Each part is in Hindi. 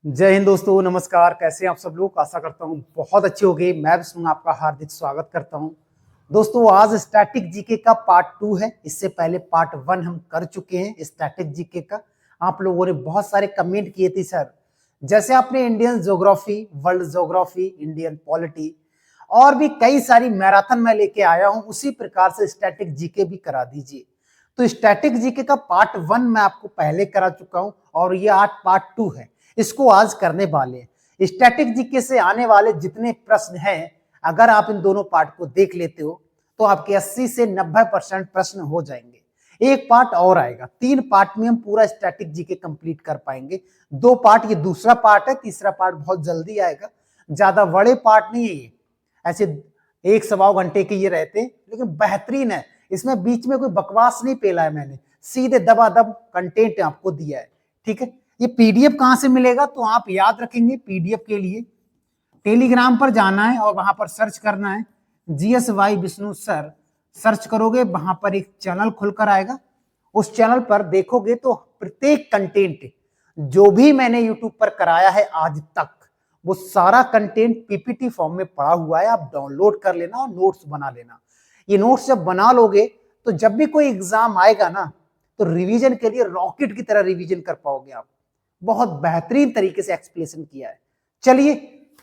जय हिंद दोस्तों, नमस्कार। कैसे हैं आप सब लोग? आशा करता हूं बहुत अच्छे होंगे। मैं विष्णु आपका हार्दिक स्वागत करता हूं। दोस्तों, आज स्टैटिक जीके का पार्ट 2 है। इससे पहले पार्ट 1 हम कर चुके हैं स्टैटिक जीके का। आप लोगों ने बहुत सारे कमेंट किए थे सर, जैसे आपने Indian geography, world geography, Indian polity और भी कई सारी मैराथन में लेके आया हूं, उसी प्रकार से स्टैटिक जीके भी करा दीजिए। तो स्टैटिक जीके का पार्ट 1 मैं आपको पहले करा चुका हूं और ये आज पार्ट 2 है। इसको आज करने वाले हैं। स्टैटिक जीके से आने वाले जितने प्रश्न हैं, अगर आप इन दोनों पार्ट को देख लेते हो तो आपके 80 से 90% प्रश्न हो जाएंगे। एक पार्ट और आएगा, 3 पार्ट में हम पूरा स्टैटिक जीके कंप्लीट कर पाएंगे। 2 पार्ट, ये दूसरा पार्ट है, तीसरा पार्ट बहुत जल्दी आएगा। ज्यादा बड़े पार्ट नहीं है ये, ऐसे 1-1.25 घंटे के ये रहते हैं, लेकिन बेहतरीन है। इसमें बीच में कोई बकवास नहीं पेला है मैंने, सीधे दबादब कंटेंट आपको दिया है। ठीक है, ये पीडीएफ कहां से मिलेगा तो आप याद रखेंगे, पीडीएफ के लिए टेलीग्राम पर जाना है और वहां पर सर्च करना है GSY विष्णु सर। सर्च करोगे, वहां पर एक चैनल खुलकर आएगा। उस चैनल पर देखोगे तो प्रत्येक कंटेंट जो भी मैंने यूट्यूब पर कराया है आज तक, वो सारा कंटेंट पीपीटी फॉर्म में पड़ा हुआ है। आप डाउनलोड कर लेना और नोट्स बना लेना। ये नोट्स जब बना लोगे तो जब भी कोई एग्जाम आएगा ना, तो रिवीजन के लिए रॉकेट की तरह रिवीजन कर पाओगे आप। बहुत बेहतरीन तरीके से एक्सप्लेनेशन किया है। चलिए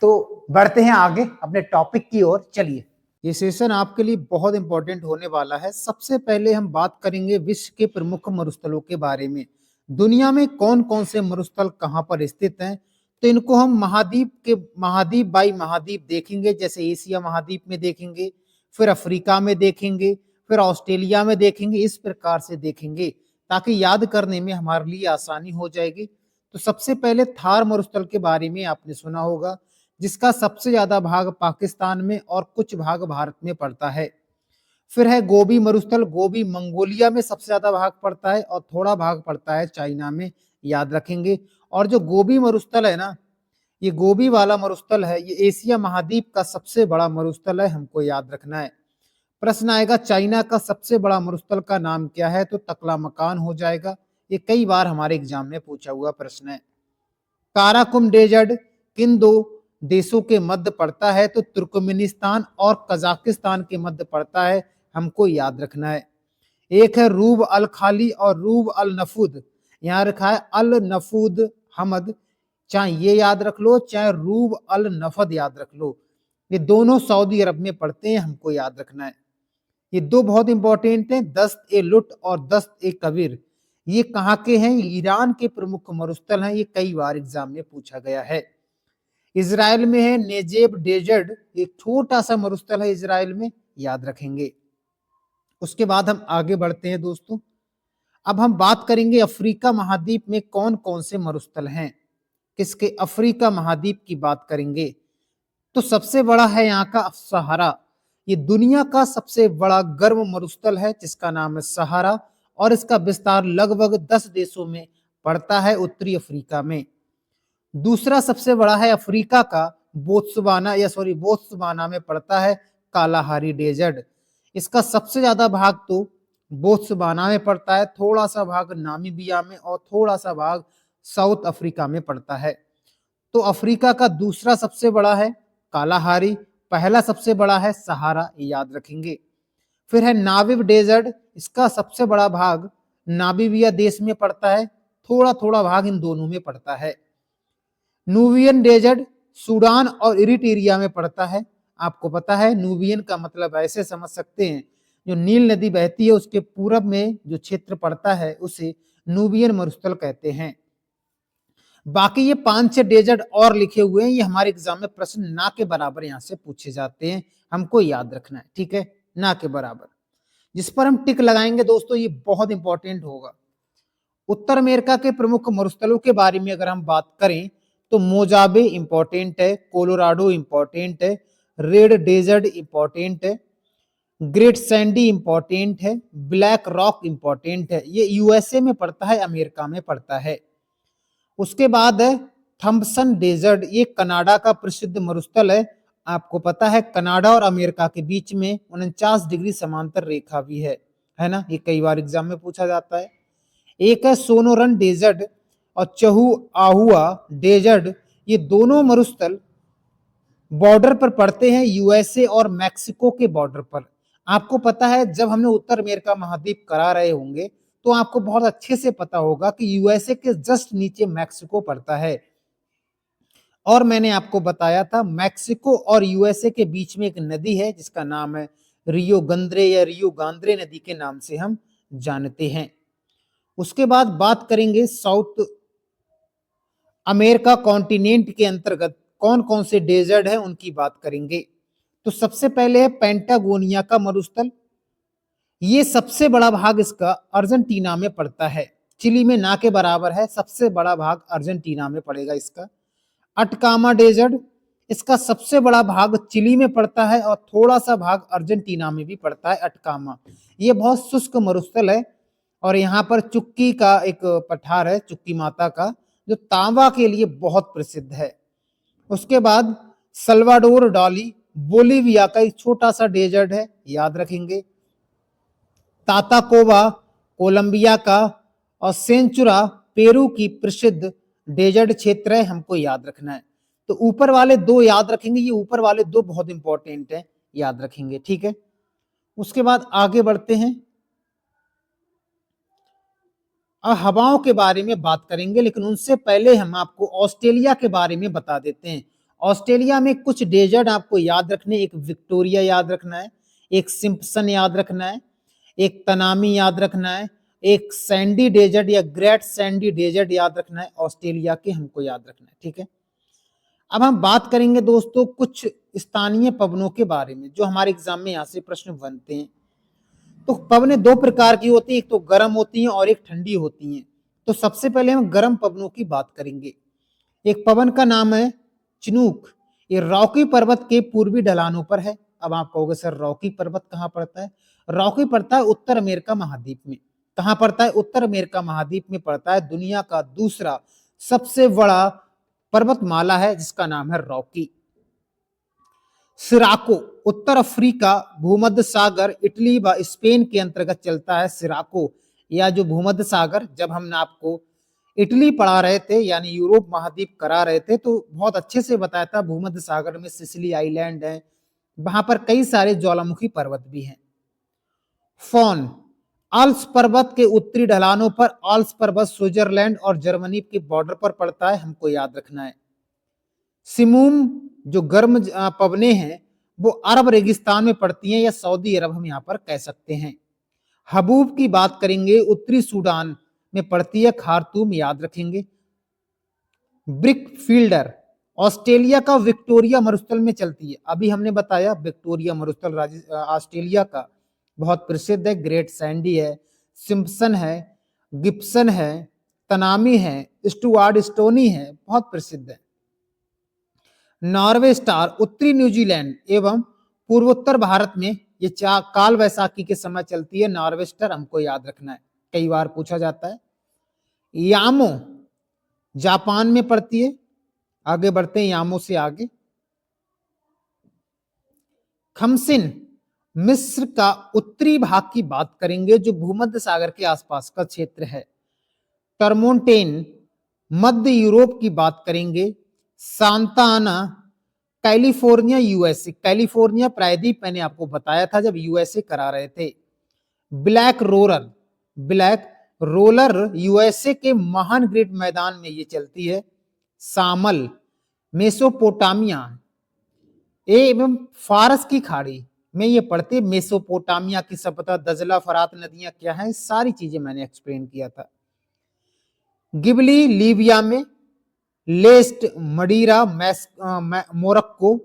तो बढ़ते हैं आगे अपने टॉपिक की ओर। चलिए, ये सेशन आपके लिए बहुत इंपॉर्टेंट होने वाला है। सबसे पहले हम बात करेंगे विश्व के प्रमुख मरुस्थलों के बारे में। दुनिया में कौन कौन से मरुस्थल कहां पर स्थित हैं, तो इनको हम महाद्वीप बाई महाद्वीप देखेंगे। जैसे एशिया महाद्वीप में देखेंगे, फिर अफ्रीका में देखेंगे, फिर ऑस्ट्रेलिया में देखेंगे। इस प्रकार से देखेंगे ताकि याद करने में हमारे लिए आसानी हो जाएगी। तो सबसे पहले थार मरुस्थल के बारे में आपने सुना होगा, जिसका सबसे ज्यादा भाग पाकिस्तान में और कुछ भाग भारत में पड़ता है। फिर है गोबी मरुस्थल। गोबी मंगोलिया में सबसे ज्यादा भाग पड़ता है और थोड़ा भाग पड़ता है चाइना में, याद रखेंगे। और जो गोबी मरुस्थल है ना, ये गोबी वाला मरुस्थल है, ये एशिया महाद्वीप का सबसे बड़ा मरुस्थल है, हमको याद रखना है। प्रश्न आएगा चाइना का सबसे बड़ा मरुस्थल का नाम क्या है, तो तकलामकान हो जाएगा। ये कई बार हमारे एग्जाम में पूछा हुआ प्रश्न है। काराकुम डेजर्ट किन दो देशों के मध्य पड़ता है, तो तुर्कमेनिस्तान और कजाकिस्तान के मध्य पड़ता है, हमको याद रखना है। एक है रूब अल खाली और रूब अल नफूद। यहाँ रखा है अल नफूद हमद, चाहे ये याद रख लो चाहे रूब अल नफद याद रख लो। ये दोनों सऊदी अरब में पड़ते हैं, हमको याद रखना है। ये दो बहुत इंपॉर्टेंट हैं, दस्त ए लुट और दस्त ए कबीर। ये कहाँ के हैं? ईरान के प्रमुख मरुस्थल हैं। ये कई बार एग्जाम में पूछा गया है। इजराइल में है नेजेब डेजर्ट, एक छोटा सा मरुस्थल है इजराइल में, याद रखेंगे। उसके बाद हम आगे बढ़ते हैं दोस्तों। अब हम बात करेंगे अफ्रीका महाद्वीप में कौन कौन से मरुस्थल हैं। किसके? अफ्रीका महाद्वीप की बात करेंगे तो सबसे बड़ा है यहाँ का सहारा। ये दुनिया का सबसे बड़ा गर्म मरुस्थल है, जिसका नाम है सहारा, और इसका विस्तार लगभग 10 देशों में पड़ता है, उत्तरी अफ्रीका में। दूसरा सबसे बड़ा है अफ्रीका का बोत्सवाना में पड़ता है कालाहारी डेजर्ट। इसका सबसे ज्यादा भाग तो बोत्सवाना में पड़ता है, थोड़ा सा भाग नामीबिया में और थोड़ा सा भाग साउथ अफ्रीका में पड़ता है। तो अफ्रीका का दूसरा सबसे बड़ा है कालाहारी, पहला सबसे बड़ा है सहारा, याद रखेंगे। फिर है नाविब डेजर्ट, इसका सबसे बड़ा भाग नामीबिया देश में पड़ता है, थोड़ा थोड़ा भाग इन दोनों में पड़ता है। नूबियन डेजर्ट सूडान और इरिट्रिया में पड़ता है। आपको पता है नूबियन का मतलब ऐसे समझ सकते हैं, जो नील नदी बहती है उसके पूरब में जो क्षेत्र पड़ता है उसे नूबियन मरुस्थल कहते हैं। बाकी ये 5-6 डेजर्ट और लिखे हुए हैं, ये हमारे एग्जाम में प्रश्न ना के बराबर यहाँ से पूछे जाते हैं, हमको याद रखना है। ठीक है, ना के बराबर, जिस पर हम टिक लगाएंगे दोस्तों, ये बहुत इंपॉर्टेंट होगा। उत्तर अमेरिका के प्रमुख मरुस्थलों के बारे में अगर हम बात करें तो मोजाबे इंपॉर्टेंट है, कोलोराडो इंपॉर्टेंट है, रेड डेजर्ट इंपॉर्टेंट है, ग्रेट सैंडी इंपॉर्टेंट है, ब्लैक रॉक इंपॉर्टेंट है। ये यूएसए में पड़ता है, अमेरिका में पड़ता है। उसके बाद है थम्पसन डेजर्ट, ये कनाडा का प्रसिद्ध मरुस्थल है। आपको पता है कनाडा और अमेरिका के बीच में 49 डिग्री समांतर रेखा भी है ना, ये कई बार एग्जाम में पूछा जाता है। एक है सोनोरन डेजर्ट, और चहुआहुआ डेजर्ट, ये दोनों मरुस्थल बॉर्डर पर पड़ते हैं यूएसए और मैक्सिको के बॉर्डर पर। आपको पता है जब हमने उत्तर अमेरिका महाद्वीप करा रहे होंगे तो आपको बहुत अच्छे से पता होगा कि यूएसए के जस्ट नीचे मैक्सिको पड़ता है। और मैंने आपको बताया था मैक्सिको और यूएसए के बीच में एक नदी है जिसका नाम है रियो गंद्रे या रियो गांद्रे नदी के नाम से हम जानते हैं। उसके बाद बात करेंगे साउथ अमेरिका कॉन्टिनेंट के अंतर्गत कौन कौन से डेजर्ट है उनकी बात करेंगे। तो सबसे पहले है पेंटागोनिया का मरुस्थल। ये सबसे बड़ा भाग इसका अर्जेंटीना में पड़ता है, चिली में ना के बराबर है, सबसे बड़ा भाग अर्जेंटीना में पड़ेगा इसका। अटकामा डेजर्ट, इसका सबसे बड़ा भाग चिली में पड़ता है और थोड़ा सा भाग अर्जेंटीना में भी पड़ता है अटकामा। ये बहुत शुष्क मरुस्थल है और यहाँ पर चुक्की का एक पठार है, चुक्की माता का, जो तांबा के लिए बहुत प्रसिद्ध है। उसके बाद सल्वाडोर डाली बोलिविया का एक छोटा सा डेजर्ट है, याद रखेंगे। ताताकोबा कोलंबिया का और सेंचुरा पेरू की प्रसिद्ध डेजर्ट क्षेत्र है, हमको याद रखना है। तो ऊपर वाले दो याद रखेंगे, ये ऊपर वाले दो बहुत इंपॉर्टेंट है, याद रखेंगे, ठीक है। उसके बाद आगे बढ़ते हैं, अब हवाओं के बारे में बात करेंगे, लेकिन उनसे पहले हम आपको ऑस्ट्रेलिया के बारे में बता देते हैं। ऑस्ट्रेलिया में कुछ डेजर्ट आपको याद रखने, एक विक्टोरिया याद रखना है, एक सिम्पसन याद रखना है, एक तनामी याद रखना है, एक सैंडी डेजर्ट या ग्रेट सैंडी डेजर्ट याद रखना है, ऑस्ट्रेलिया के हमको याद रखना है, ठीक है। अब हम बात करेंगे दोस्तों कुछ स्थानीय पवनों के बारे में जो हमारे एग्जाम में यहाँ से प्रश्न बनते हैं। तो पवनें दो प्रकार की होती है, एक तो गर्म होती हैं और एक ठंडी होती हैं। तो सबसे पहले हम गर्म पवनों की बात करेंगे। एक पवन का नाम है चिनूक, ये रॉकी पर्वत के पूर्वी ढलानों पर है। अब आप कहोगे सर रॉकी पर्वत कहाँ पड़ता है? रॉकी पड़ता है उत्तर अमेरिका महाद्वीप में। कहाँ पड़ता है? उत्तर अमेरिका महाद्वीप में पड़ता है। दुनिया का दूसरा सबसे बड़ा पर्वतमाला है जिसका नाम है रॉकी। सिराको उत्तर अफ्रीका, भूमध्य सागर, इटली व स्पेन के अंतर्गत चलता है। सिराको या जो भूमध्य सागर, जब हमने आपको इटली पढ़ा रहे थे यानी यूरोप महाद्वीप करा रहे थे तो बहुत अच्छे से बताया था, भूमध्य सागर में सिसिली आइलैंड है, वहां पर कई सारे ज्वालामुखी पर्वत भी हैं। फॉन आल्प्स पर्वत के उत्तरी ढलानों पर, आल्प्स पर्वत स्विट्जरलैंड और जर्मनी के बॉर्डर पर पड़ता है, हमको याद रखना है। सिमूम जो गर्म पवने हैं वो अरब रेगिस्तान में पड़ती हैं या सऊदी अरब हम यहाँ पर कह सकते हैं। हबूब की बात करेंगे, उत्तरी सूडान में पड़ती है, खार्तूम याद रखेंगे। ब्रिक फील्डर ऑस्ट्रेलिया का विक्टोरिया मरुस्थल में चलती है। अभी हमने बताया विक्टोरिया मरुस्थल ऑस्ट्रेलिया का बहुत प्रसिद्ध है। ग्रेट सैंडी है, सिम्पसन है, गिब्सन है, तनामी है, स्टुआर्ट स्टोनी है, बहुत प्रसिद्ध है। नॉर्वे स्टार उत्तरी न्यूजीलैंड एवं पूर्वोत्तर भारत में ये काल वैसाखी के समय चलती है। नॉर्वे स्टार हमको याद रखना है, कई बार पूछा जाता है। यामो जापान में पड़ती है। आगे बढ़ते हैं यामो से आगे। खमसिन मिस्र का उत्तरी भाग की बात करेंगे जो भूमध्य सागर के आसपास का क्षेत्र है। टर्मोंटेन मध्य यूरोप की बात करेंगे। सांता आना कैलिफोर्निया यूएसए, कैलिफोर्निया प्रायद्वीप मैंने आपको बताया था जब यूएसए करा रहे थे। ब्लैक रोलर यूएसए के महान ग्रेट मैदान में ये चलती है। सामल मेसोपोटामिया एवं फारस की खाड़ी में ये पड़ते। मेसोपोटामिया की सभ्यता, दजला फरात नदियां क्या हैं, सारी चीजें मैंने एक्सप्लेन किया था। गिबली लीबिया में, लेस्ट मडीरा मोरक्को,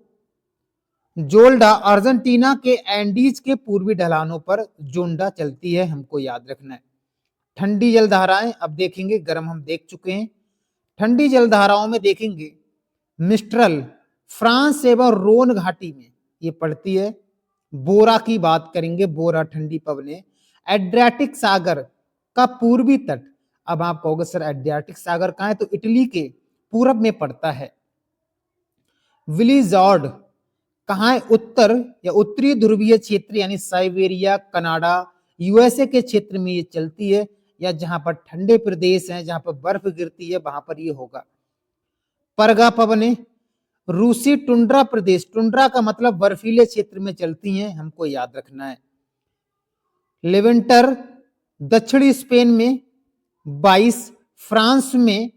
जोल्डा अर्जेंटीना के एंडीज के पूर्वी ढलानों पर जोंडा चलती है, हमको याद रखना है। ठंडी जलधाराएं अब देखेंगे, गर्म हम देख चुके हैं। ठंडी जलधाराओं में देखेंगे मिस्ट्रल फ्रांस एवं रोन घाटी में ये पड़ती है। बोरा की बात करेंगे, बोरा ठंडी पवने। एड्रियाटिक सागर का पूर्वी तट, अब आप कहोगे सर एड्रियाटिक सागर कहां है, तो इटली के पूरब में पड़ता है। विलीजॉर्ड कहां है, उत्तर या उत्तरी ध्रुवीय क्षेत्र यानी साइबेरिया, कनाडा, यूएसए के क्षेत्र में ये चलती है। या जहां पर ठंडे प्रदेश हैं, जहां पर बर्फ गिरती है, वहां पर ये होगा। परगा पवने रूसी टुंड्रा प्रदेश, टुंड्रा का मतलब बर्फीले क्षेत्र में चलती हैं, हमको याद रखना है। लेवेंटर दक्षिणी स्पेन में, 22 फ्रांस में,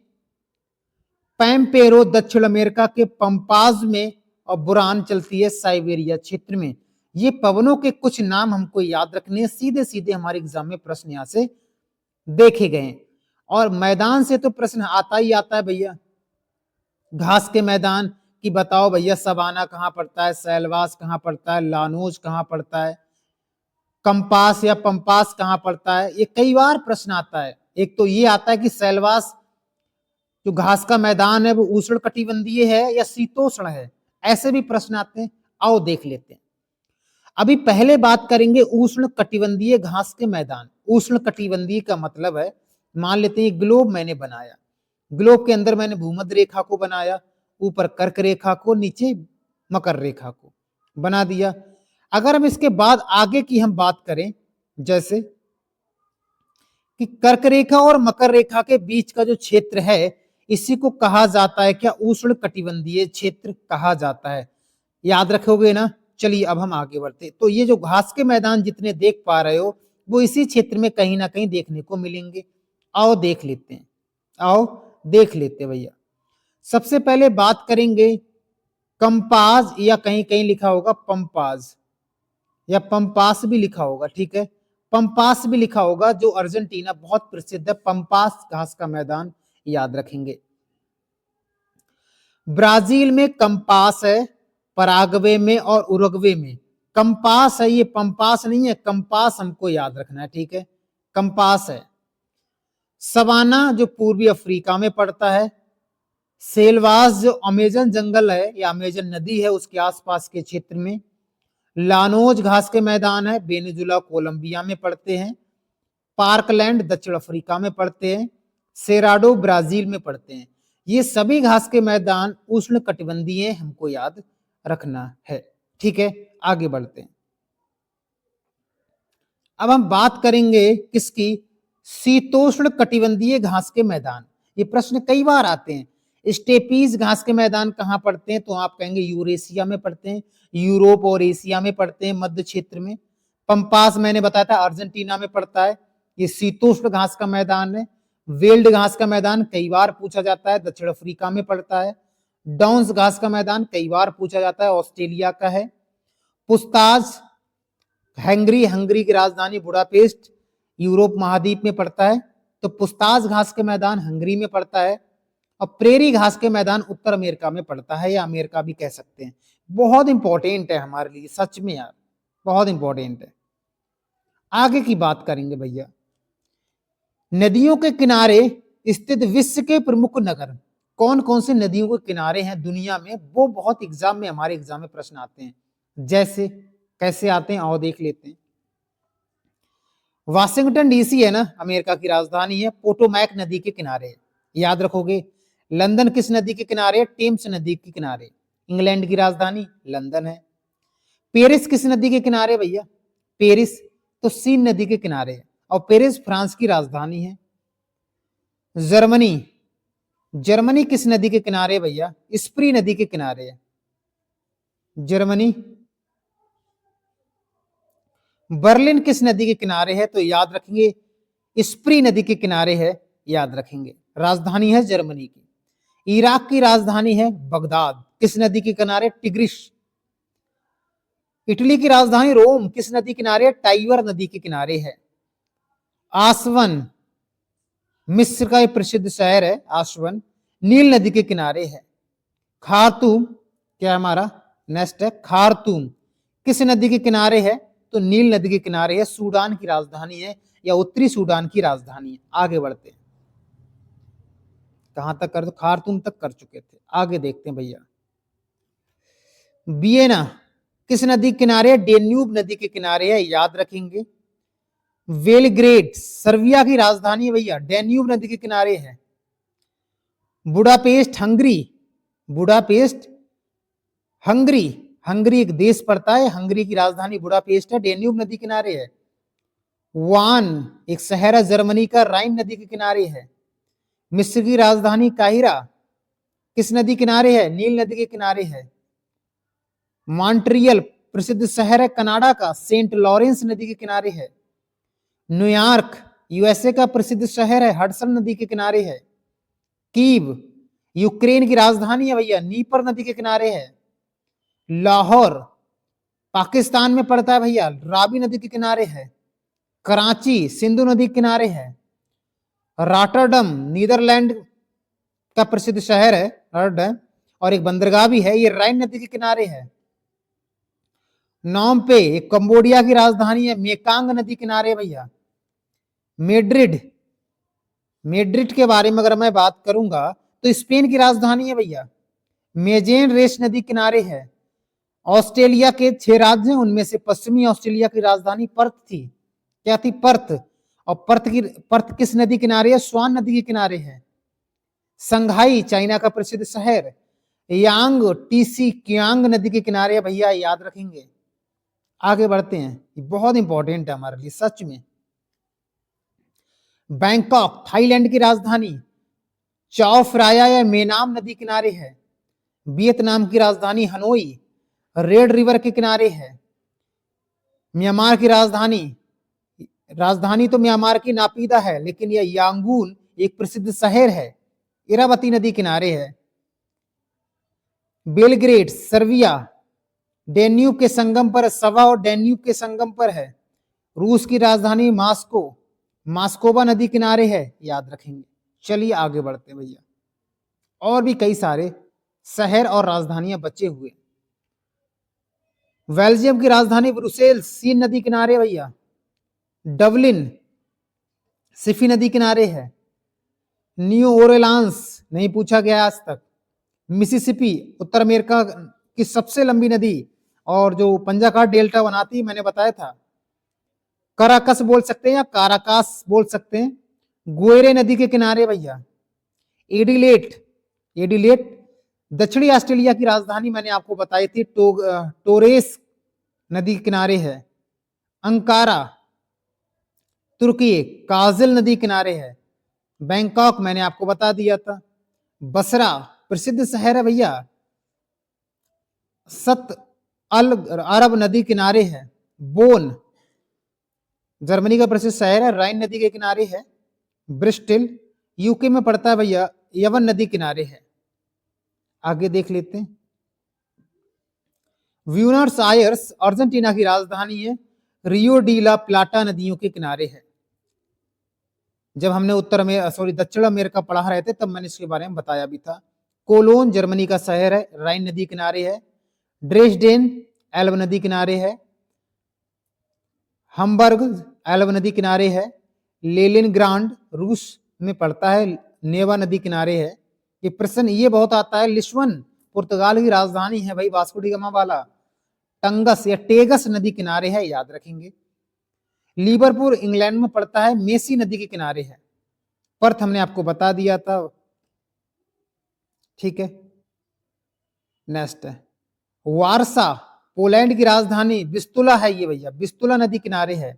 पैम्पेरो दक्षिण अमेरिका के पंपाज में, और बुरान चलती है साइबेरिया क्षेत्र में। ये पवनों के कुछ नाम हमको याद रखने हैं, सीधे सीधे हमारे एग्जाम में प्रश्न यहां से देखे गए। और मैदान से तो प्रश्न आता ही आता है भैया, घास के मैदान की बताओ भैया, सवाना कहां पड़ता है, सैलवास कहां पड़ता है, लानोज कहां पड़ता है, कंपास या पंपास कहां पड़ता है, ये कई बार प्रश्न आता है। एक तो ये आता है कि सैलवास जो घास का मैदान है वो उष्ण कटिबंधीय है या शीतोष्ण है, ऐसे भी प्रश्न आते हैं। आओ देख लेते हैं। अभी पहले बात करेंगे उष्ण कटिबंधीय घास के मैदान। उष्ण कटिबंधीय का मतलब है, मान लेते हैं ग्लोब मैंने बनाया, ग्लोब के अंदर मैंने भूमध्य रेखा को बनाया, ऊपर कर्क रेखा को, नीचे मकर रेखा को बना दिया। अगर हम इसके बाद आगे की हम बात करें, जैसे कि कर्क रेखा और मकर रेखा के बीच का जो क्षेत्र है, इसी को कहा जाता है क्या, उष्ण कटिबंधीय क्षेत्र कहा जाता है। याद रखोगे ना। चलिए अब हम आगे बढ़ते। तो ये जो घास के मैदान जितने देख पा रहे हो, वो इसी क्षेत्र में कहीं ना कहीं देखने को मिलेंगे। आओ देख लेते हैं, आओ देख लेते हैं भैया। सबसे पहले बात करेंगे कंपाज, या कहीं कहीं लिखा होगा पंपाज, या पंपास भी लिखा होगा, ठीक है, पंपास भी लिखा होगा, जो अर्जेंटीना बहुत प्रसिद्ध है, पंपास घास का मैदान याद रखेंगे। ब्राजील में कंपास है, पराग्वे में और उरुग्वे में कंपास है। ये पंपास नहीं है, कंपास हमको याद रखना है, ठीक है, कंपास है। सवाना जो पूर्वी अफ्रीका में पड़ता है, सेलवास जो अमेजन जंगल है या अमेजन नदी है उसके आसपास के क्षेत्र में, लानोज घास के मैदान है, वेनेजुला कोलंबिया में पड़ते हैं, पार्कलैंड दक्षिण अफ्रीका में पड़ते हैं, सेराडो ब्राजील में पड़ते हैं। ये सभी घास के मैदान उष्ण कटिबंधीय हमको याद रखना है, ठीक है। आगे बढ़ते हैं। अब हम बात करेंगे किसकी, शीतोष्ण कटिबंधीय घास के मैदान। ये प्रश्न कई बार आते हैं। स्टेपीज घास के मैदान कहां पड़ते हैं, तो आप कहेंगे यूरेशिया में पड़ते हैं, यूरोप और एशिया में पड़ते हैं, मध्य क्षेत्र में। पंपास मैंने बताया था अर्जेंटीना में पड़ता है, ये शीतोष्ण घास का मैदान है। वेल्ड घास का मैदान कई बार पूछा जाता है, दक्षिण अफ्रीका में पड़ता है। डाउन्स घास का मैदान कई बार पूछा जाता है, ऑस्ट्रेलिया का है। पुस्ताज हंगरी, हंगरी की राजधानी बुडापेस्ट यूरोप महाद्वीप में पड़ता है, तो पुस्ताज घास के मैदान हंगरी में पड़ता है। और प्रेरी घास के मैदान उत्तर अमेरिका में पड़ता है, या अमेरिका भी कह सकते हैं। बहुत इंपॉर्टेंट है हमारे लिए, सच में यार बहुत इंपॉर्टेंट है। आगे की बात करेंगे भैया, नदियों के किनारे स्थित विश्व के प्रमुख नगर कौन कौन से नदियों के किनारे हैं दुनिया में, वो बहुत एग्जाम में, हमारे एग्जाम में प्रश्न आते हैं। जैसे कैसे आते हैं, आओ देख लेते हैं। वाशिंगटन डीसी है ना, अमेरिका की राजधानी है, पोटोमैक नदी के किनारे है, याद रखोगे। लंदन किस नदी के किनारे है, टेम्स नदी के किनारे। इंग्लैंड की राजधानी लंदन है। पेरिस किस नदी के किनारे भैया, पेरिस तो सीन नदी के किनारे है, और पेरिस फ्रांस की राजधानी है। जर्मनी, जर्मनी किस नदी के किनारे भैया, स्प्री नदी के किनारे है जर्मनी। बर्लिन किस नदी के किनारे है, तो याद रखेंगे स्प्री नदी के किनारे है, याद रखेंगे। राजधानी है जर्मनी की। इराक की राजधानी है बगदाद, किस नदी के किनारे, टिग्रिस। इटली की राजधानी रोम किस नदी किनारे, टाइबर नदी के किनारे है। आसवन मिस्र का एक प्रसिद्ध शहर है आसवन, नील नदी के किनारे है। खार्तूम, क्या हमारा नेक्स्ट है, खार्तूम किस नदी के किनारे है, तो नील नदी के किनारे है। सूडान की राजधानी है, या उत्तरी सूडान की राजधानी है। आगे बढ़ते हैं, कहां तक कर, खार्तूम तक कर चुके थे। आगे देखते हैं भैया, वियना किस नदी के किनारे, डेन्यूब नदी के किनारे है, याद रखेंगे। बेलग्रेड सर्बिया की राजधानी है भैया, डेन्यूब नदी के किनारे है। Budapest Hungary, Budapest Hungary, Hungary एक देश पड़ता है, हंगरी की राजधानी बुडापेस्ट है, डेन्यूब नदी किनारे है। वान एक शहर है जर्मनी का, राइन नदी के किनारे है। मिस्र की राजधानी काहिरा किस नदी किनारे है? नील नदी के किनारे है। मॉन्ट्रियल प्रसिद्ध शहर है कनाडा का, सेंट लॉरेंस नदी के किनारे है। न्यूयॉर्क यूएसए का प्रसिद्ध शहर है, हडसन नदी के किनारे है। कीव यूक्रेन की राजधानी है भैया, नीपर नदी के किनारे है। लाहौर पाकिस्तान में पड़ता है भैया, रावी नदी के किनारे है। कराची सिंधु नदी के किनारे है। रॉटरडम नीदरलैंड का प्रसिद्ध शहर है रॉटरडम, और एक बंदरगाह भी है, ये राइन नदी के किनारे है। नोम पे एक कंबोडिया की राजधानी है, मेकांग नदी किनारे भैया। मेड्रिड मेड्रिड के बारे में अगर मैं बात करूंगा तो स्पेन की राजधानी है भैया। मेजेन रेस नदी किनारे है। ऑस्ट्रेलिया के 6 राज्य हैं, उनमें से पश्चिमी ऑस्ट्रेलिया की राजधानी पर्थ थी। क्या थी? पर्थ। और पर्थ किस नदी किनारे है? स्वान नदी के किनारे है। संघाई चाइना का प्रसिद्ध शहर। यांग टीसी क्यांग नदी के किनारे है भैया, याद रखेंगे। आगे बढ़ते हैं, ये बहुत इंपॉर्टेंट है हमारे लिए सच में। बैंकॉक थाईलैंड की राजधानी। चाओ फ्राया या मेनाम नदी किनारे है। वियतनाम की राजधानी हनोई रेड रिवर के किनारे है। म्यांमार की राजधानी तो म्यांमार की नापीदा है, लेकिन यह यांगून एक प्रसिद्ध शहर है, इरावती नदी किनारे है। बेलग्रेड सर्बिया डेन्यूब के संगम पर, सवा और डेन्यूब के संगम पर है। रूस की राजधानी मास्को मास्कोवा नदी किनारे है, याद रखेंगे। चलिए आगे बढ़ते हैं भैया, और भी कई सारे शहर और राजधानियां बचे हुए। बेल्जियम की राजधानी ब्रुसेल्स सीन नदी किनारे भैया। डबलिन सिफी नदी किनारे है। न्यू ओरेलांस नहीं पूछा गया आज तक। मिसिसिपी उत्तर अमेरिका की सबसे लंबी नदी और जो पंजाकार डेल्टा बनाती है, मैंने बताया था। कराकस बोल सकते हैं या काराकास बोल सकते हैं, गुएरे नदी के किनारे भैया। एडिलेट दक्षिणी ऑस्ट्रेलिया की राजधानी मैंने आपको बताई थी, टोरेस नदी के किनारे है। अंकारा तुर्की काजिल नदी किनारे है। बैंकॉक मैंने आपको बता दिया था। बसरा प्रसिद्ध शहर है भैया, सत अल अरब नदी किनारे है। बोन जर्मनी का प्रसिद्ध शहर है, राइन नदी के किनारे है। ब्रिस्टल यूके में पड़ता है भैया, यवन नदी किनारे है। आगे देख लेते हैं। ब्यूनस आयर्स अर्जेंटीना की राजधानी है, रियो डी ला प्लाटा नदियों के किनारे है। जब हमने दक्षिण अमेरिका पढ़ा रहे थे तब मैंने इसके बारे में बताया भी था। कोलोन जर्मनी का शहर है, राइन नदी किनारे है। ड्रेसडेन एल्ब नदी किनारे है। हम्बर्ग एल्ब नदी किनारे है। लेनिनग्राड रूस में पड़ता है, नेवा नदी किनारे है। ये प्रश्न ये बहुत आता है। लिस्बन पुर्तगाल की राजधानी है भाई, वास्को डी गामा वाला। टंगस या टेगस नदी किनारे है, याद रखेंगे। लिवरपूल इंग्लैंड में पड़ता है, मेसी नदी के किनारे है। पर्थ हमने आपको बता दिया था, ठीक है। नेक्स्ट है वारसा पोलैंड की राजधानी। बिस्तुला है ये भैया, बिस्तुला नदी किनारे है।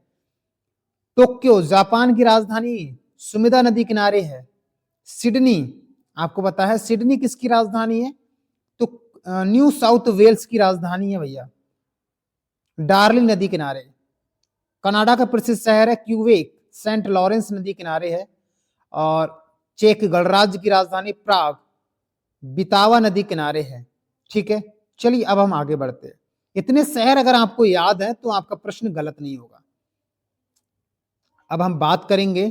टोक्यो जापान की राजधानी, सुमिदा नदी किनारे है। सिडनी आपको पता है, सिडनी किसकी राजधानी है? तो न्यू साउथ वेल्स की राजधानी है भैया। डार्लिंग नदी किनारे। कनाडा का प्रसिद्ध शहर है क्यूबेक, सेंट लॉरेंस नदी किनारे है। और चेक गणराज्य की राजधानी प्राग, बितावा नदी किनारे है। ठीक है, चलिए अब हम आगे बढ़ते हैं। इतने शहर अगर आपको याद है तो आपका प्रश्न गलत नहीं होगा। अब हम बात करेंगे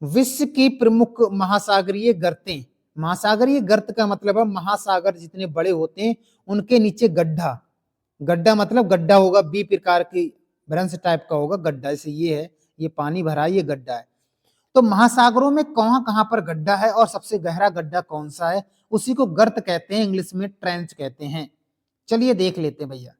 विश्व की प्रमुख महासागरीय गर्तें। महासागरीय गर्त का मतलब है महासागर जितने बड़े होते हैं उनके नीचे गड्ढा। गड्ढा मतलब गड्ढा होगा, बी प्रकार की भ्रंश टाइप का होगा गड्ढा। जैसे ये है, ये पानी भरा है, ये गड्ढा है। तो महासागरों में कहां कहां पर गड्ढा है और सबसे गहरा गड्ढा कौन सा है, उसी को गर्त कहते हैं, इंग्लिश में ट्रेंच कहते हैं। चलिए देख लेते हैं भैया।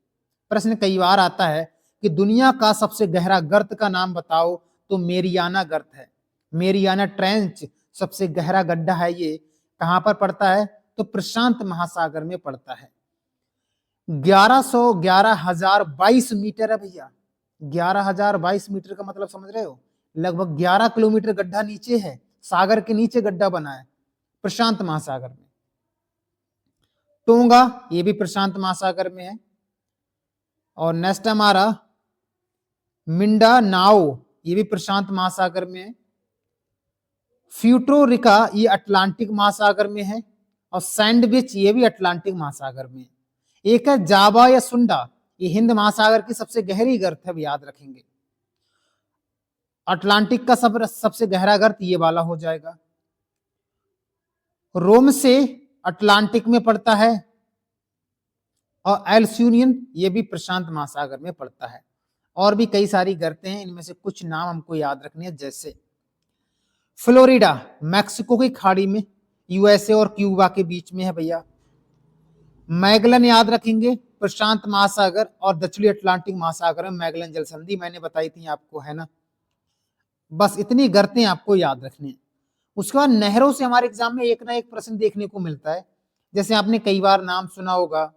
प्रश्न कई बार आता है कि दुनिया का सबसे गहरा गर्त का नाम बताओ, तो मेरियाना गर्त है। मेरियाना ट्रेंच सबसे गहरा गड्ढा है। ये कहां पर पड़ता है? तो प्रशांत महासागर में पड़ता है। 1122 मीटर है भैया, 11,022 मीटर का मतलब समझ रहे हो, लगभग 11 किलोमीटर गड्ढा नीचे है, सागर के नीचे गड्ढा बना है प्रशांत महासागर में। टोंगा ये भी प्रशांत महासागर में है। और नेक्स्ट हमारा मिंडा नाओ ये भी प्रशांत महासागर में है। फ्यूटोरिका ये अटलांटिक महासागर में है। और सैंडविच ये भी अटलांटिक महासागर में है। एक है जावा या सुंडा, ये हिंद महासागर की सबसे गहरी गर्त है, याद रखेंगे। अटलांटिक का सबसे गहरा गर्त ये वाला हो जाएगा। रोम से अटलांटिक में पड़ता है। और एल्सूनियन ये भी प्रशांत महासागर में पड़ता है। और भी कई सारी गर्तें हैं, इनमें से कुछ नाम हमको याद रखने हैं, जैसे फ्लोरिडा मैक्सिको की खाड़ी में, यूएसए और क्यूबा के बीच में है भैया। मैगलन याद रखेंगे, प्रशांत महासागर और दक्षिणी अटलांटिक महासागर में मैगलन जल संधि मैंने बताई थी आपको, है ना। बस इतनी गर्तें आपको याद रखनी है। उसके बाद नहरों से हमारे एग्जाम में एक ना एक प्रश्न देखने को मिलता है। जैसे आपने कई बार नाम सुना होगा,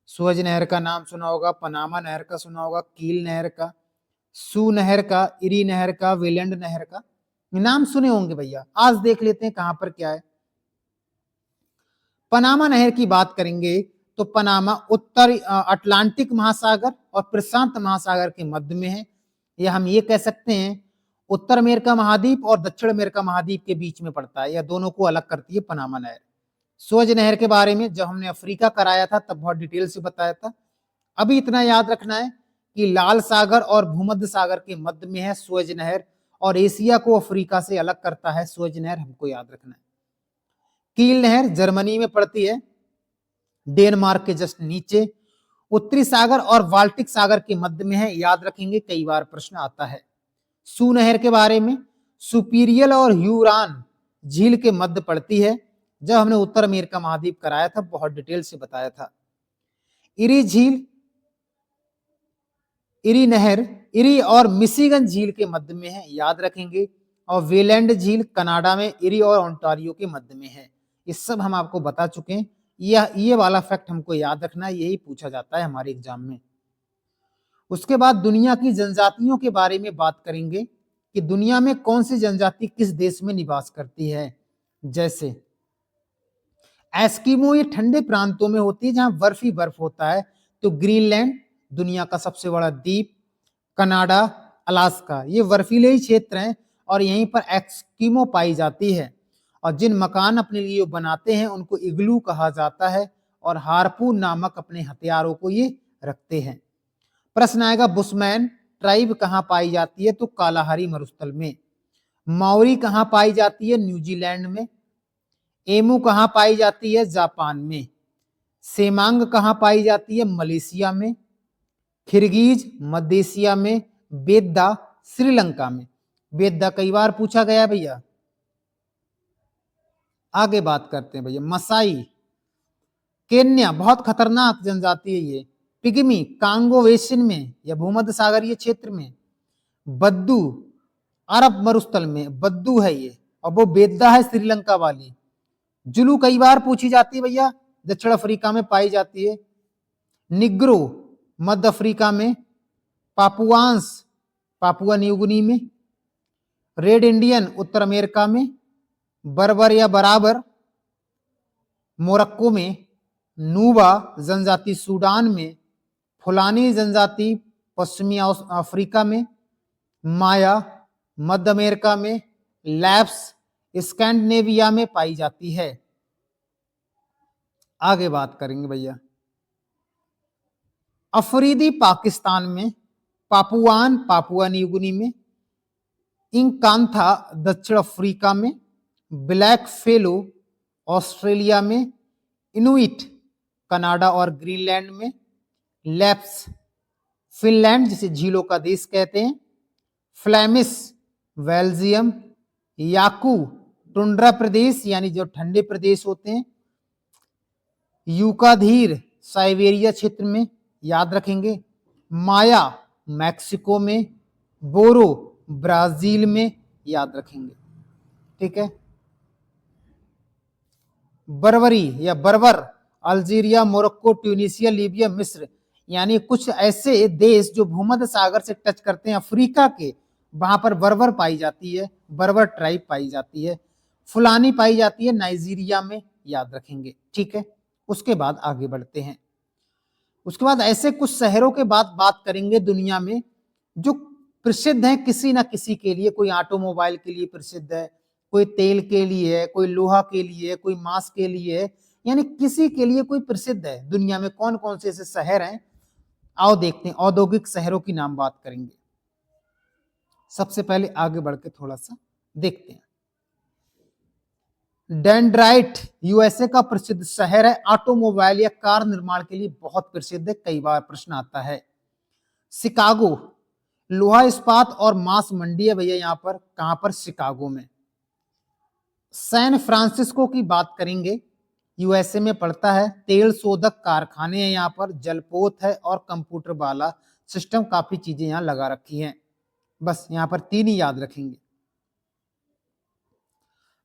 सुएज नहर का नाम सुना होगा, पनामा नहर का सुना होगा, कील नहर का, सू नहर का, इरी नहर का, वेलैंड नहर का, नाम सुने होंगे भैया। आज देख लेते हैं कहां पर क्या है। पनामा नहर की बात करेंगे तो पनामा उत्तर अटलांटिक महासागर और प्रशांत महासागर के मध्य में है, या हम ये कह सकते हैं उत्तर अमेरिका महाद्वीप और दक्षिण अमेरिका महाद्वीप के बीच में पड़ता है, या दोनों को अलग करती है पनामा नहर। सुएज नहर के बारे में जब हमने अफ्रीका कराया था तब बहुत डिटेल से बताया था। अभी इतना याद रखना है कि लाल सागर और भूमध्य सागर के मध्य में है सुएज नहर, और एशिया को अफ्रीका से अलग करता है सुएज नहर, हमको याद रखना है। कील नहर जर्मनी में पड़ती है, डेनमार्क के जस्ट नीचे। उत्तरी सागर और बाल्टिक सागर के मध्य में है, याद रखेंगे, कई बार प्रश्न आता है। सू नहर के बारे में सुपीरियल और ह्यूरान झील के मध्य पड़ती है, जब हमने उत्तर अमेरिका महाद्वीप कराया था बहुत डिटेल से बताया था। इरी झील, इरी नहर इरी और मिशिगन झील के मध्य में है, याद रखेंगे। और वेलैंड झील कनाडा में इरी और ओंटारियो के मध्य में है। ये सब हम आपको बता चुके हैं। ये वाला फैक्ट हमको याद रखना है, यही पूछा जाता है हमारे एग्जाम में। उसके बाद दुनिया की जनजातियों के बारे में बात करेंगे कि दुनिया में कौन सी जनजाति किस देश में निवास करती है। जैसे एस्किमो ये ठंडे प्रांतों में होती है जहां बर्फ ही बर्फ होता है, तो ग्रीनलैंड दुनिया का सबसे बड़ा द्वीप, कनाडा, अलास्का ये बर्फीले ही क्षेत्र हैं और यहीं पर एस्किमो पाई जाती है। और जिन मकान अपने लिए बनाते हैं उनको इग्लू कहा जाता है, और हार्पून नामक अपने हथियारों को ये रखते हैं। प्रश्न आएगा बुशमैन ट्राइब कहां पाई जाती है, तो कालाहारी मरुस्थल में। माओरी कहां पाई जाती है, न्यूजीलैंड में। एमू कहां पाई जाती है, जापान में। सेमांग कहां पाई जाती है, मलेशिया में। खिरगीज मध्य एशिया में। बेद्दा श्रीलंका में। बेद्दा कई बार पूछा गया भैया। आगे बात करते हैं भैया मसाई केन्या, बहुत खतरनाक जनजाति है ये। पिग्मी कांगो बेसिन में या भूमध्य सागरीय क्षेत्र में। बद्दू अरब मरुस्थल में बद्दू है ये, और वो बेद्दा है श्रीलंका वाली। जुलू कई बार पूछी जाती है भैया, दक्षिण अफ्रीका में पाई जाती है। निग्रो मध्य अफ्रीका में। पापुआंस पापुआ न्यूगिनी में। रेड इंडियन उत्तर अमेरिका में। बर्बर या बराबर मोरक्को में। नूबा जनजाति सूडान में। फुलानी जनजाति पश्चिमी अफ्रीका में। माया मध्य अमेरिका में। लैप्स स्कैंडिनेविया में पाई जाती है। आगे बात करेंगे भैया अफरीदी पाकिस्तान में। पापुआन पापुआ न्यूगिनी में। इंकांथा दक्षिण अफ्रीका में। ब्लैक फेलो ऑस्ट्रेलिया में। इनुइट कनाडा और ग्रीनलैंड में। लैप्स फिनलैंड जिसे झीलों का देश कहते हैं। फ्लैमिस बेल्जियम। याकू टुंड्रा प्रदेश यानी जो ठंडे प्रदेश होते हैं। यूकाधीर साइबेरिया क्षेत्र में, याद रखेंगे। माया मैक्सिको में। बोरो ब्राजील में, याद रखेंगे। ठीक है। बर्बरी या बर्बर अल्जीरिया मोरक्को ट्यूनिसिया लीबिया मिस्र, यानी कुछ ऐसे देश जो भूमध्य सागर से टच करते हैं अफ्रीका के, वहां पर बर्बर पाई जाती है, बर्बर ट्राइब पाई जाती है। फुलानी पाई जाती है नाइजीरिया में, याद रखेंगे। ठीक है, उसके बाद आगे बढ़ते हैं। उसके बाद ऐसे कुछ शहरों के बाद बात करेंगे दुनिया में जो प्रसिद्ध हैं किसी ना किसी के लिए। कोई ऑटोमोबाइल के लिए प्रसिद्ध है, कोई तेल के लिए है, कोई लोहा के लिए है, कोई मांस के लिए है, यानी किसी के लिए कोई प्रसिद्ध है। दुनिया में कौन कौन से ऐसे शहर हैं, आओ देखते हैं। औद्योगिक शहरों की नाम बात करेंगे। सबसे पहले आगे बढ़ के थोड़ा सा देखते हैं। डेंड्राइट यूएसए का प्रसिद्ध शहर है, ऑटोमोबाइल या कार निर्माण के लिए बहुत प्रसिद्ध है, कई बार प्रश्न आता है। शिकागो लोहा इस्पात और मांस मंडी है भैया, यहां पर कहां पर, शिकागो में। सैन फ्रांसिस्को की बात करेंगे, यूएसए में पड़ता है। तेल शोधक कारखाने हैं यहाँ पर, जलपोत है और कंप्यूटर वाला सिस्टम, काफी चीजें यहाँ लगा रखी हैं। बस यहाँ पर 3 ही याद रखेंगे।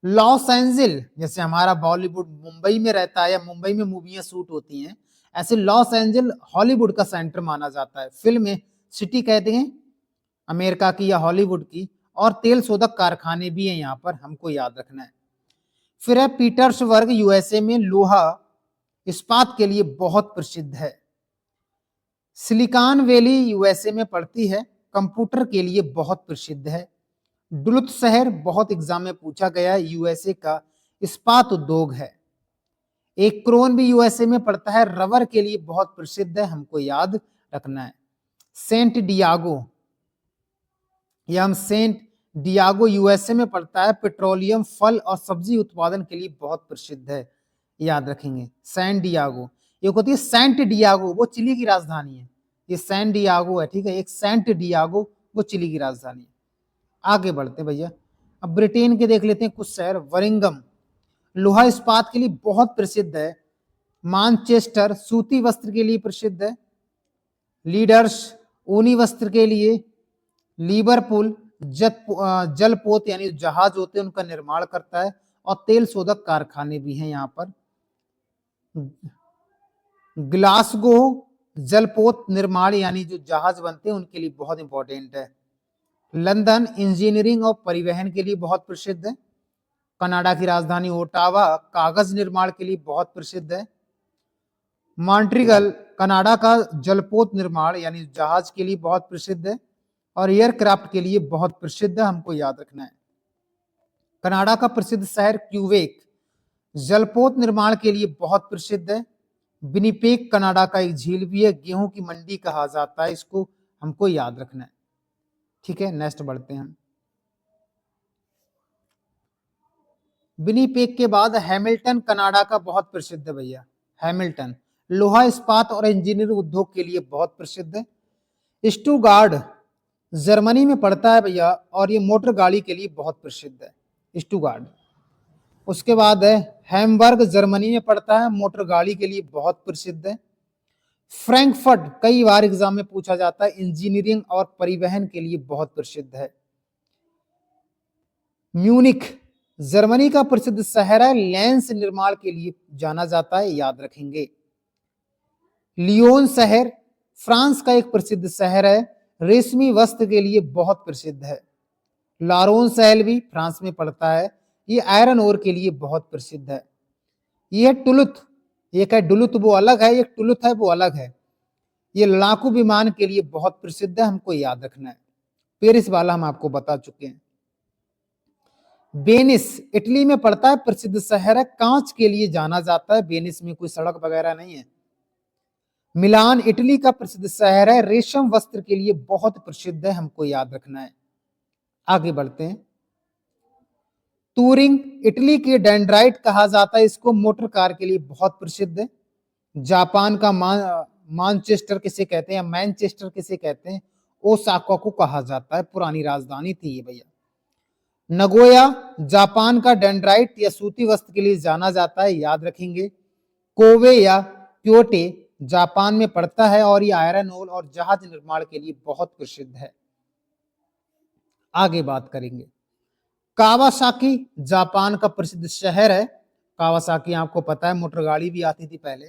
लॉस एंजिल, जैसे हमारा बॉलीवुड मुंबई में रहता है या मुंबई में मूवियां शूट होती हैं, ऐसे लॉस एंजिल हॉलीवुड का सेंटर माना जाता है। फिल्म सिटी कहते हैं अमेरिका की या हॉलीवुड की, और तेल शोधक कारखाने भी हैं यहाँ पर, हमको याद रखना है। फिर है पीटर्सबर्ग, यूएसए में लोहा इस्पात के लिए बहुत प्रसिद्ध है। सिलिकॉन वैली यूएसए में पड़ती है, कंप्यूटर के लिए बहुत प्रसिद्ध है। डुलुथ शहर बहुत एग्जाम में पूछा गया है, यूएसए का इस्पात उद्योग है। एक क्रोन भी यूएसए में पड़ता है, रबर के लिए बहुत प्रसिद्ध है, हमको याद रखना है। सेंट डियागो, यह हम सेंट डियागो यूएसए में पड़ता है, पेट्रोलियम, फल और सब्जी उत्पादन के लिए बहुत प्रसिद्ध है, याद रखेंगे। सैन डियागो, एक होती है सेंट डियागो, वो चिली की राजधानी है। ये सैन डियागो है, ठीक है। एक सेंट डियागो, वो चिली की राजधानी है। आगे बढ़ते भैया, अब ब्रिटेन के देख लेते हैं कुछ शहर। वरिंगम लोहा इस्पात के लिए बहुत प्रसिद्ध है। मानचेस्टर सूती वस्त्र के लिए प्रसिद्ध है। लीडर्स ऊनी वस्त्र के लिए। लिवरपूल जलपोत यानी जहाज होते हैं उनका निर्माण करता है, और तेल शोधक कारखाने भी हैं यहाँ पर। ग्लासगो जलपोत निर्माण यानी जो जहाज बनते हैं उनके लिए बहुत इंपॉर्टेंट है। लंदन इंजीनियरिंग और परिवहन के लिए बहुत प्रसिद्ध है। कनाडा की राजधानी ओटावा कागज निर्माण के लिए बहुत प्रसिद्ध है। मॉन्ट्रियल कनाडा का जलपोत निर्माण यानी जहाज के लिए बहुत प्रसिद्ध है, और एयरक्राफ्ट के लिए बहुत प्रसिद्ध है, हमको याद रखना है। कनाडा का प्रसिद्ध शहर क्यूबेक जलपोत निर्माण के लिए बहुत प्रसिद्ध है। विनिपेग कनाडा का एक झील भी है, गेहूं की मंडी कहा जाता है इसको, हमको याद रखना है। ठीक है, नेक्स्ट बढ़ते हैं हम। विनिपेग के बाद हैमिल्टन कनाडा का बहुत प्रसिद्ध है भैया। हैमिल्टन लोहा इस्पात और इंजीनियरिंग उद्योग के लिए बहुत प्रसिद्ध है। स्टुगार्ड जर्मनी में पड़ता है भैया, और ये मोटर गाड़ी के लिए बहुत प्रसिद्ध है, स्टुगार्ड। उसके बाद है हैमबर्ग, जर्मनी में पड़ता है, मोटर गाड़ी के लिए बहुत प्रसिद्ध है। फ्रैंकफर्ट कई बार एग्जाम में पूछा जाता है, इंजीनियरिंग और परिवहन के लिए बहुत प्रसिद्ध है। म्यूनिख जर्मनी का प्रसिद्ध शहर है, लेंस निर्माण के लिए जाना जाता है, याद रखेंगे। लियोन शहर फ्रांस का एक प्रसिद्ध शहर है, रेशमी वस्त्र के लिए बहुत प्रसिद्ध है। लारोन शहर भी फ्रांस में पड़ता है, ये आयरन ओर के लिए बहुत प्रसिद्ध है। ये टुलुथ, एक है डुलुथ वो अलग है, एक टुलुथ है वो अलग है। ये लड़ाकू विमान के लिए बहुत प्रसिद्ध है, हमको याद रखना है। पेरिस वाला हम आपको बता चुके हैं। वेनिस इटली में पड़ता है, प्रसिद्ध शहर है, कांच के लिए जाना जाता है। वेनिस में कोई सड़क वगैरह नहीं है। मिलान इटली का प्रसिद्ध शहर है, रेशम वस्त्र के लिए बहुत प्रसिद्ध है, हमको याद रखना है। आगे बढ़ते हैं। टूरिंग इटली के डेंड्राइट कहा जाता है इसको, मोटर कार के लिए बहुत प्रसिद्ध है। जापान का मानचेस्टर किसे कहते हैं, मैनचेस्टर किसे कहते हैं, ओसाका को कहा जाता है, पुरानी राजधानी थी ये भैया। नगोया जापान का डेंड्राइट या सूती वस्त्र के लिए जाना जाता है, याद रखेंगे। कोवे या क्योटे जापान में पड़ता है, और ये आयरन ओर और जहाज निर्माण के लिए बहुत प्रसिद्ध है। आगे बात करेंगे। कावासाकी जापान का प्रसिद्ध शहर है। कावासाकी आपको पता है मोटर गाड़ी भी आती थी पहले।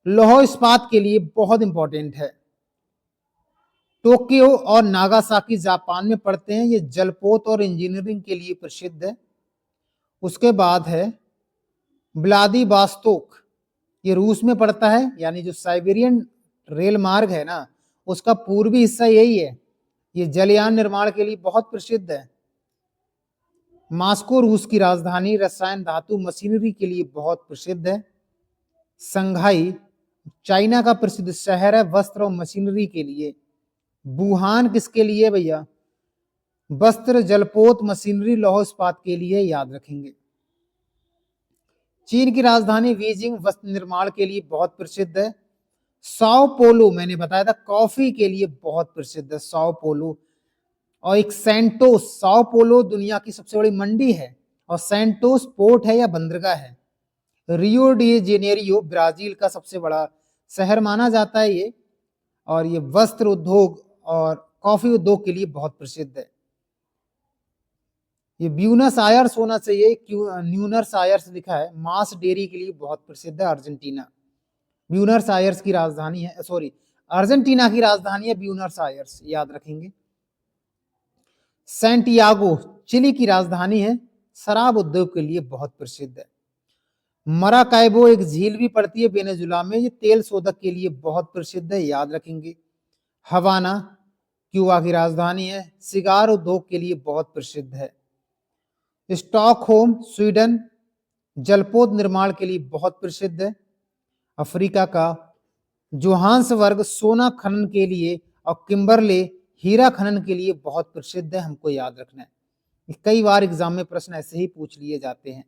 लौह इस्पात के लिए बहुत इंपॉर्टेंट है। टोक्यो और नागासाकी जापान में पड़ते हैं, ये जलपोत और इंजीनियरिंग के लिए प्रसिद्ध है। उसके बाद है व्लादिवास्तोक, ये रूस में पड़ता है, यानी जो साइबेरियन रेल मार्ग है ना, उसका पूर्वी हिस्सा यही है। ये जलयान निर्माण के लिए बहुत प्रसिद्ध है। मास्को रूस की राजधानी रसायन धातु मशीनरी के लिए बहुत प्रसिद्ध है। संघाई चाइना का प्रसिद्ध शहर है वस्त्र और मशीनरी के लिए। वुहान किसके लिए भैया? वस्त्र, जलपोत, मशीनरी, लौह इस्पात के लिए, याद रखेंगे। चीन की राजधानी बीजिंग वस्त्र निर्माण के लिए बहुत प्रसिद्ध है। साओ पोलो मैंने बताया था कॉफी के लिए बहुत प्रसिद्ध है, साओ पोलो। और एक सैंटोस, साओ पोलो दुनिया की सबसे बड़ी मंडी है और सैंटोस पोर्ट है या बंदरगाह है। रियो डी जेनेरियो ब्राजील का सबसे बड़ा शहर माना जाता है ये, और ये वस्त्र उद्योग और कॉफी उद्योग के लिए बहुत प्रसिद्ध है। ये ब्यूनस आयर्स होना चाहिए, क्यों न्यूनर्स आयर्स लिखा है। मांस डेयरी के लिए बहुत प्रसिद्ध है अर्जेंटीना। ब्यूनस आयर्स की राजधानी है, सॉरी, अर्जेंटीना की राजधानी है ब्यूनस आयर्स, याद रखेंगे। सैंटियागो चिली की राजधानी है, शराब उद्योग के लिए बहुत प्रसिद्ध है। मराकाइबो एक झील भी पड़ती है वेनेजुला में, ये तेल शोधक के लिए बहुत प्रसिद्ध है, याद रखेंगे। हवाना क्यूबा की राजधानी है, सिगार उद्योग के लिए बहुत प्रसिद्ध है। स्टॉकहोम स्वीडन जलपोत निर्माण के लिए बहुत प्रसिद्ध है। अफ्रीका का जोहान्सबर्ग सोना खनन के लिए और किम्बरले हीरा खनन के लिए बहुत प्रसिद्ध है, हमको याद रखना है। कई बार एग्जाम में प्रश्न ऐसे ही पूछ लिए जाते हैं।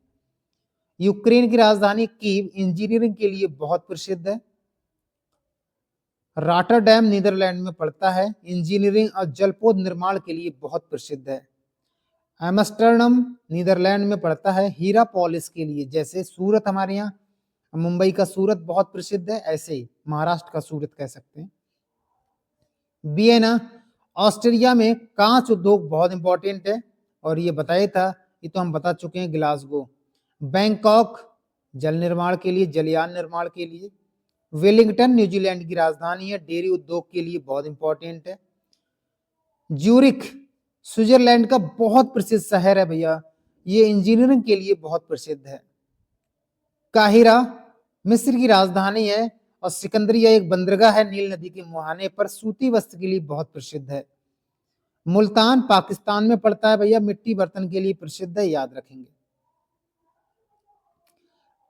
यूक्रेन की राजधानी कीव इंजीनियरिंग के लिए बहुत प्रसिद्ध है। रॉटरडैम नीदरलैंड में पड़ता है, इंजीनियरिंग और जलपोत निर्माण के लिए बहुत प्रसिद्ध है। एम्स्टर्डम नीदरलैंड में पड़ता है, हीरा पॉलिश के लिए। जैसे सूरत हमारे यहाँ मुंबई का सूरत बहुत प्रसिद्ध है, ऐसे ही महाराष्ट्र का सूरत कह सकते हैं। वियना ऑस्ट्रिया में कांच उद्योग बहुत इंपॉर्टेंट है, और ये बताया था, ये तो हम बता चुके हैं। ग्लासगो बैंकॉक जल निर्माण के लिए, जलयान निर्माण के लिए। वेलिंगटन न्यूजीलैंड की राजधानी है, डेयरी उद्योग के लिए बहुत इंपॉर्टेंट है। ज्यूरिख स्विट्जरलैंड का बहुत प्रसिद्ध शहर है भैया, ये इंजीनियरिंग के लिए बहुत प्रसिद्ध है। काहिरा मिस्र की राजधानी है, और सिकंदरिया एक बंदरगाह है नील नदी के मुहाने पर, सूती वस्त्र के लिए बहुत प्रसिद्ध है। मुल्तान पाकिस्तान में पड़ता है भैया, मिट्टी बर्तन के लिए प्रसिद्ध है, याद रखेंगे।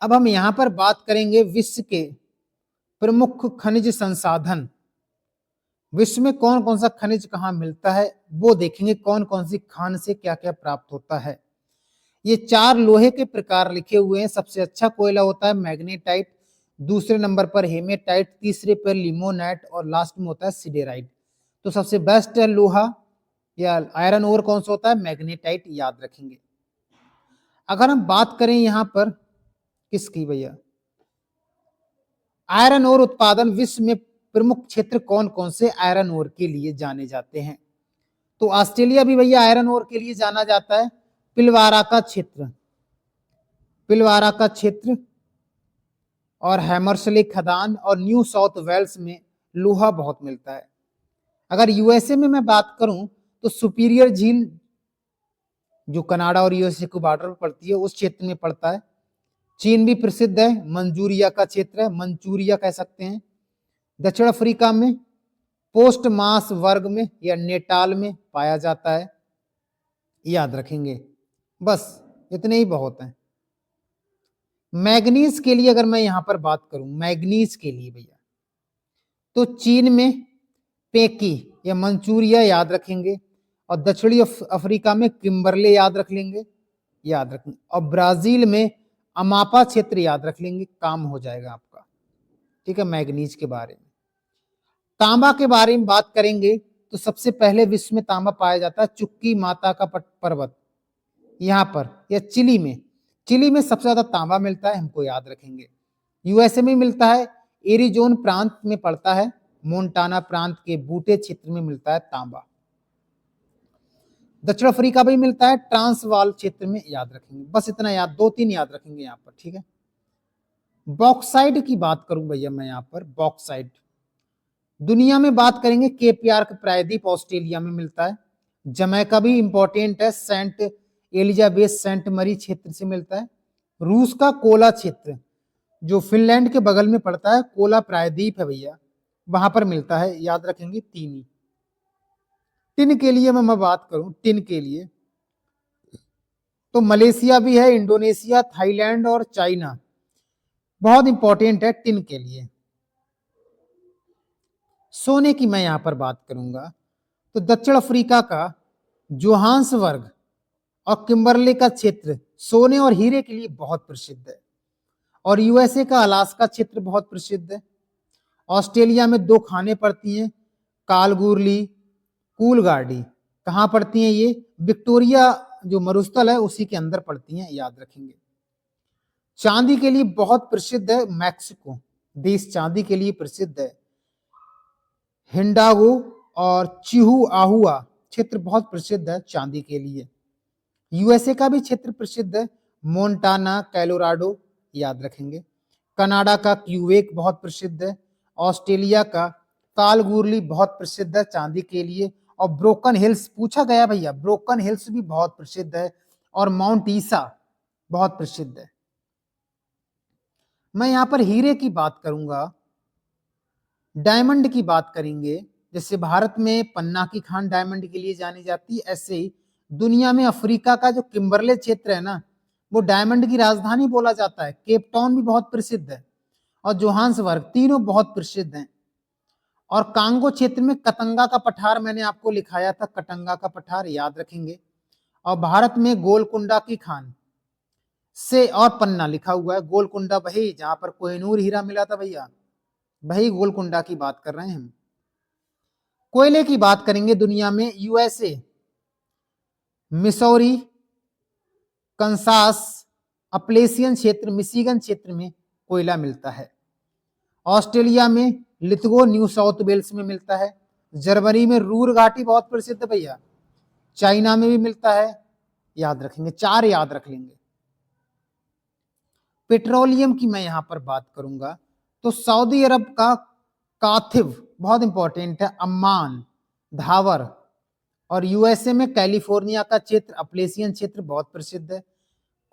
अब हम यहां पर बात करेंगे विश्व के प्रमुख खनिज संसाधन। विश्व में कौन कौन सा खनिज कहाँ मिलता है वो देखेंगे, कौन कौन सी खान से क्या क्या प्राप्त होता है। ये 4 लोहे के प्रकार लिखे हुए हैं। सबसे अच्छा कोयला होता है मैग्नेटाइट, दूसरे नंबर पर हेमेटाइट, तीसरे पर लिमोनाइट, और लास्ट में होता है सिडेराइट। तो सबसे बेस्ट है लोहा या आयरन ओर कौन सा होता है? मैग्नेटाइट, याद रखेंगे। अगर हम बात करें यहां पर किसकी भैया, आयरन ओर उत्पादन, विश्व में प्रमुख क्षेत्र कौन कौन से आयरन ओर के लिए जाने जाते हैं? तो ऑस्ट्रेलिया भी भैया आयरन ओर के लिए जाना जाता है। पिलवारा का क्षेत्र, पिलवारा का क्षेत्र और हैमर्सले खदान और न्यू साउथ वेल्स में लोहा बहुत मिलता है। अगर यूएसए में मैं बात करूं तो सुपीरियर झील जो कनाडा और यूएसए को बॉर्डर पर पड़ती है उस क्षेत्र में पड़ता है। चीन भी प्रसिद्ध है, मंचूरिया का क्षेत्र है, मंचूरिया कह सकते हैं। दक्षिण अफ्रीका में पोस्ट मास वर्ग में या नेटाल में पाया जाता है, याद रखेंगे। बस इतने ही बहुत हैं। मैग्नीज के लिए अगर मैं यहां पर बात करूं, मैग्नीज के लिए भैया, तो चीन में पेकी या मंचूरिया याद रखेंगे, और दक्षिणी अफ्रीका में किम्बरले याद रख लेंगे, याद रखेंगे, और ब्राजील में अमापा क्षेत्र याद रख लेंगे, काम हो जाएगा आपका। ठीक है, मैग्नीज के बारे में। तांबा के बारे में बात करेंगे तो सबसे पहले विश्व में तांबा पाया जाता है चुक्की माता का पर्वत, यहां पर, या चिली में। चिली में सबसे ज्यादा तांबा मिलता है, हमको याद रखेंगे। यूएसए में मिलता है, एरिजोन प्रांत में पड़ता है, मोन्टाना प्रांत के बूटे क्षेत्र में मिलता है तांबा। दक्षिण अफ्रीका में मिलता है, ट्रांसवाल क्षेत्र में, याद रखेंगे। बस इतना याद, 2-3 याद रखेंगे यहाँ पर। ठीक है, बॉक्साइट की बात करूं भैया मैं यहाँ पर, बॉक्साइट दुनिया में बात करेंगे, केप यार्क प्रायद्वीप ऑस्ट्रेलिया में मिलता है। जमैका भी इंपॉर्टेंट है, सेंट एलिजाबेथ सेंट मरी क्षेत्र से मिलता है। रूस का कोला क्षेत्र जो फिनलैंड के बगल में पड़ता है, कोला प्रायद्वीप है भैया, वहां पर मिलता है, याद रखेंगे तीन ही। टिन के लिए मैं बात करूं, टिन के लिए तो मलेशिया भी है, इंडोनेशिया, थाईलैंड और चाइना बहुत इंपॉर्टेंट है टिन के लिए। सोने की मैं यहां पर बात करूंगा तो दक्षिण अफ्रीका का जोहान्सबर्ग और किम्बरले का क्षेत्र सोने और हीरे के लिए बहुत प्रसिद्ध है। और यूएसए का अलास्का क्षेत्र बहुत प्रसिद्ध है। ऑस्ट्रेलिया में दो खाने पड़ती हैं, कालगूरली, कूलगार्डी। कहां पड़ती हैं ये? विक्टोरिया जो मरुस्थल है उसी के अंदर पड़ती हैं, याद रखेंगे। चांदी के लिए बहुत प्रसिद्ध है मैक्सिको देश, चांदी के लिए प्रसिद्ध है। हिंडागो और चिहुआहुआ क्षेत्र बहुत प्रसिद्ध है चांदी के लिए। यूएसए का भी क्षेत्र प्रसिद्ध है, मोन्टाना, कैलोराडो, याद रखेंगे। कनाडा का क्यूबेक बहुत प्रसिद्ध है। ऑस्ट्रेलिया का कालगूरली बहुत प्रसिद्ध है चांदी के लिए। और ब्रोकन हिल्स पूछा गया भैया, ब्रोकन हिल्स भी बहुत प्रसिद्ध है। और माउंट ईसा बहुत प्रसिद्ध है। मैं यहां पर हीरे की बात करूंगा, डायमंड की बात करेंगे। जैसे भारत में पन्ना की खान डायमंड के लिए जानी जाती है, ऐसे ही दुनिया में अफ्रीका का जो किम्बरले क्षेत्र है ना, वो डायमंड की राजधानी बोला जाता है। केप टाउन भी बहुत प्रसिद्ध है और जोहान्सबर्ग, तीनों बहुत प्रसिद्ध हैं। और कांगो क्षेत्र में कतंगा का पठार मैंने आपको लिखाया था, कटंगा का पठार, याद रखेंगे। और भारत में गोलकुंडा की खान से और पन्ना लिखा हुआ है, गोलकुंडा वही जहां पर कोहिनूर हीरा मिला था भैया, वही गोलकुंडा की बात कर रहे हैं हम। कोयले की बात करेंगे दुनिया में, यूएसए मिसौरी, कंसास, अपलेशियन क्षेत्र, मिशिगन क्षेत्र में कोयला मिलता है। ऑस्ट्रेलिया में लिथगो, न्यू साउथ वेल्स में मिलता है। जर्मनी में रूर घाटी बहुत प्रसिद्ध भैया, चाइना में भी मिलता है, याद रखेंगे, चार याद रख लेंगे। पेट्रोलियम की मैं यहां पर बात करूंगा तो सऊदी अरब का काथिव बहुत इंपॉर्टेंट है, अम्मान, धावर। और यूएसए में कैलिफोर्निया का क्षेत्र, अपलेशियन क्षेत्र बहुत प्रसिद्ध है।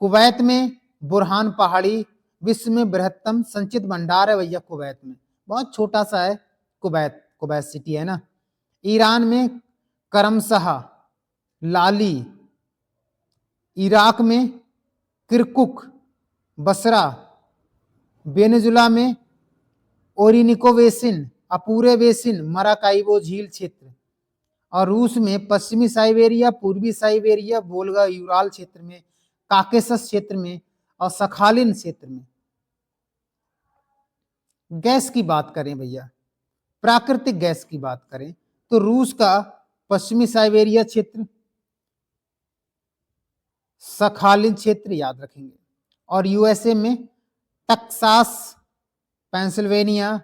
कुवैत में बुरहान पहाड़ी विश्व में बृहत्तम संचित भंडार है भैया, कुवैत में बहुत छोटा सा है, कुवैत, कुवैत सिटी है ना। ईरान में करमसहा, लाली। इराक में किरकुक, बसरा। वेनेजुला में ओरिनिको बेसिन, अपूरे बेसिन, मराकाइबो झील क्षेत्र। और रूस में पश्चिमी साइबेरिया, पूर्वी साइबेरिया, वोल्गा यूराल क्षेत्र में, काकेशस क्षेत्र में और सखालिन क्षेत्र में। गैस की बात करें भैया, प्राकृतिक गैस की बात करें तो रूस का पश्चिमी साइबेरिया क्षेत्र, सखालिन क्षेत्र, याद रखेंगे। और यूएसए में टक्सास, पेंसिल्वेनिया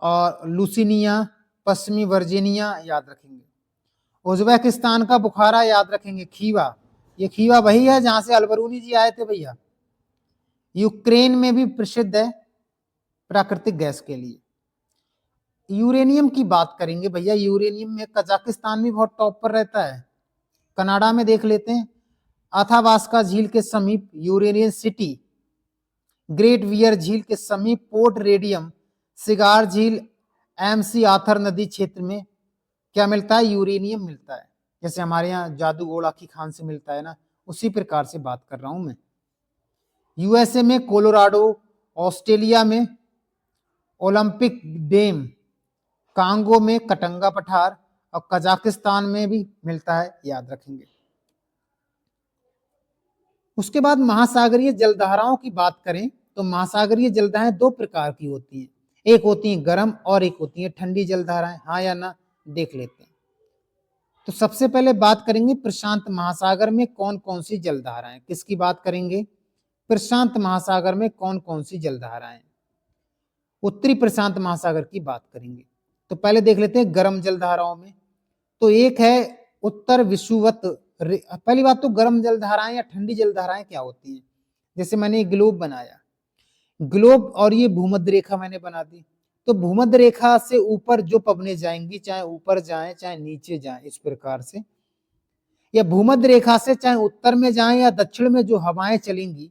और लुसिनिया, पश्चिमी वर्जीनिया, याद रखेंगे। उज्बेकिस्तान का बुखारा, याद रखेंगे, खीवा, ये खीवा वही है जहां से अलबरूनी जी आए थे भैया। यूक्रेन में भी प्रसिद्ध है प्राकृतिक गैस के लिए। यूरेनियम की बात करेंगे भैया, यूरेनियम में कजाकिस्तान भी बहुत टॉप पर रहता है। कनाडा में देख लेते हैं, अथाबास्का झील के समीप यूरेनियम सिटी, ग्रेट वियर झील के समीप पोर्ट रेडियम, सिगार झील, एमसी आथर नदी क्षेत्र में क्या मिलता है? यूरेनियम मिलता है। जैसे हमारे यहाँ जादूगोड़ा की खान से मिलता है ना, उसी प्रकार से बात कर रहा हूं मैं। यूएसए में कोलोराडो, ऑस्ट्रेलिया में ओलंपिक डैम, कांगो में कटंगा पठार और कजाकिस्तान में भी मिलता है, याद रखेंगे। उसके बाद महासागरीय जलधाराओं की बात करें तो महासागरीय जलधाराएं दो प्रकार की होती हैं, एक होती है गर्म और एक होती है ठंडी जलधाराएं, हाँ या ना देख लेते हैं। तो सबसे पहले बात करेंगे प्रशांत महासागर में कौन कौन सी जलधाराएं, किसकी बात करेंगे? प्रशांत महासागर में कौन कौन सी जलधाराएं? उत्तरी प्रशांत महासागर की बात करेंगे। तो पहले देख लेते हैं गर्म जलधाराओं में। तो एक है उत्तर विषुवत। पहली बात तो गर्म जलधाराएं या ठंडी जलधाराएं क्या होती हैं? जैसे मैंने एक ग्लोब बनाया, ग्लोब और ये भूमध्य रेखा मैंने बना दी। तो भूमध्य रेखा से ऊपर जो पवनें जाएंगी, चाहे ऊपर जाएं चाहे नीचे जाएं, इस प्रकार से, या भूमध्य रेखा से चाहे उत्तर में जाएं या दक्षिण में जो हवाएं चलेंगी,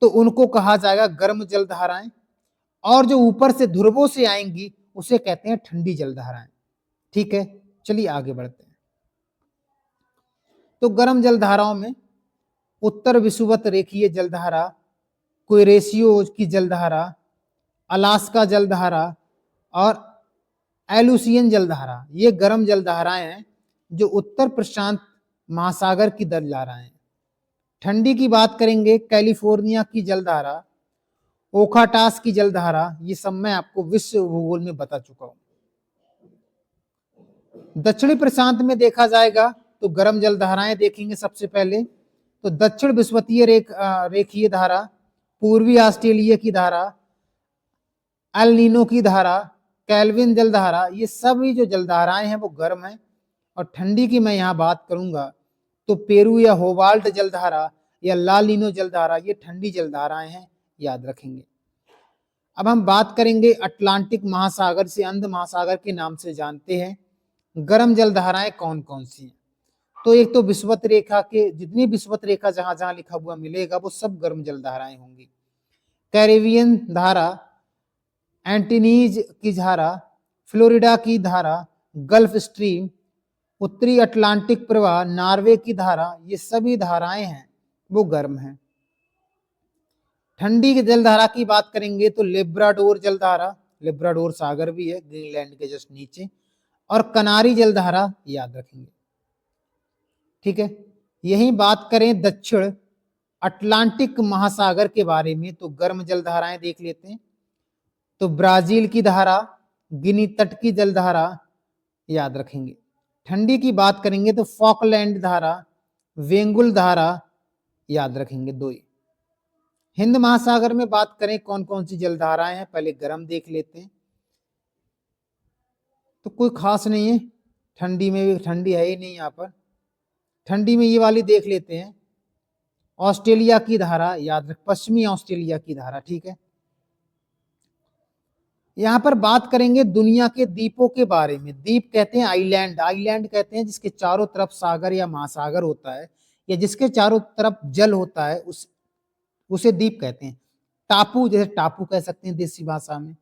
तो उनको कहा जाएगा गर्म जलधाराएं। और जो ऊपर से ध्रुवों से आएंगी उसे कहते हैं ठंडी जलधाराएं। ठीक है, चलिए आगे बढ़ते हैं। तो गर्म जलधाराओं में उत्तर विषुवत रेखीय जलधारा, कुरेशियो की जलधारा, अलास्का जलधारा और एलुसियन जलधारा, ये गर्म जलधाराएं हैं जो उत्तर प्रशांत महासागर की जलधाराएं हैं। ठंडी की बात करेंगे, कैलिफोर्निया की जलधारा, ओखाटास की जलधारा, ये सब मैं आपको विश्व भूगोल में बता चुका हूं। दक्षिणी प्रशांत में देखा जाएगा तो गर्म जलधाराएं देखेंगे सबसे पहले। तो दक्षिण विषुवतीय रेखीय धारा, पूर्वी ऑस्ट्रेलिया की धारा, एल नीनो की धारा, कैल्विन जलधारा, ये सभी जो जलधाराएं हैं वो गर्म हैं। और ठंडी की मैं यहाँ बात करूंगा तो पेरू या होबाल्ट जलधारा या ला नीनो जलधारा, ये ठंडी जलधाराएं हैं, याद रखेंगे। अब हम बात करेंगे अटलांटिक महासागर से अंध महासागर के नाम से जानते हैं गर्म जलधाराएं कौन कौन सी हैं। तो एक तो विषुवत रेखा के, जितनी विषुवत रेखा जहां जहां लिखा हुआ मिलेगा वो सब गर्म जलधाराएं होंगी। कैरिबियन धारा, एंटीनीज की धारा, फ्लोरिडा की धारा, गल्फ स्ट्रीम, उत्तरी अटलांटिक प्रवाह, नॉर्वे की धारा, ये सभी धाराएं हैं वो गर्म हैं। ठंडी की जलधारा की बात करेंगे तो लेब्राडोर जलधारा, लेब्राडोर सागर भी है ग्रीनलैंड के जस्ट नीचे, और कनारी जलधारा, याद रखेंगे। ठीक है, यही बात करें दक्षिण अटलांटिक महासागर के बारे में तो गर्म जलधाराएं देख लेते हैं। तो ब्राजील की धारा, गिनी तट की जलधारा, याद रखेंगे। ठंडी की बात करेंगे तो फॉकलैंड धारा, वेंगुल धारा, याद रखेंगे, दो ही। हिंद महासागर में बात करें कौन कौन सी जलधाराएं हैं, पहले गर्म देख लेते हैं। तो कोई खास नहीं है, ठंडी में भी ठंडी है ही नहीं यहाँ पर। ठंडी में ये वाली देख लेते हैं, ऑस्ट्रेलिया की धारा, याद रख, पश्चिमी ऑस्ट्रेलिया की धारा। ठीक है, यहां पर बात करेंगे दुनिया के द्वीपों के बारे में। द्वीप कहते हैं आइलैंड, आइलैंड कहते हैं जिसके चारों तरफ सागर या महासागर होता है, या जिसके चारों तरफ जल होता है उसे द्वीप कहते हैं। टापू, जैसे टापू कह सकते हैं देसी भाषा में।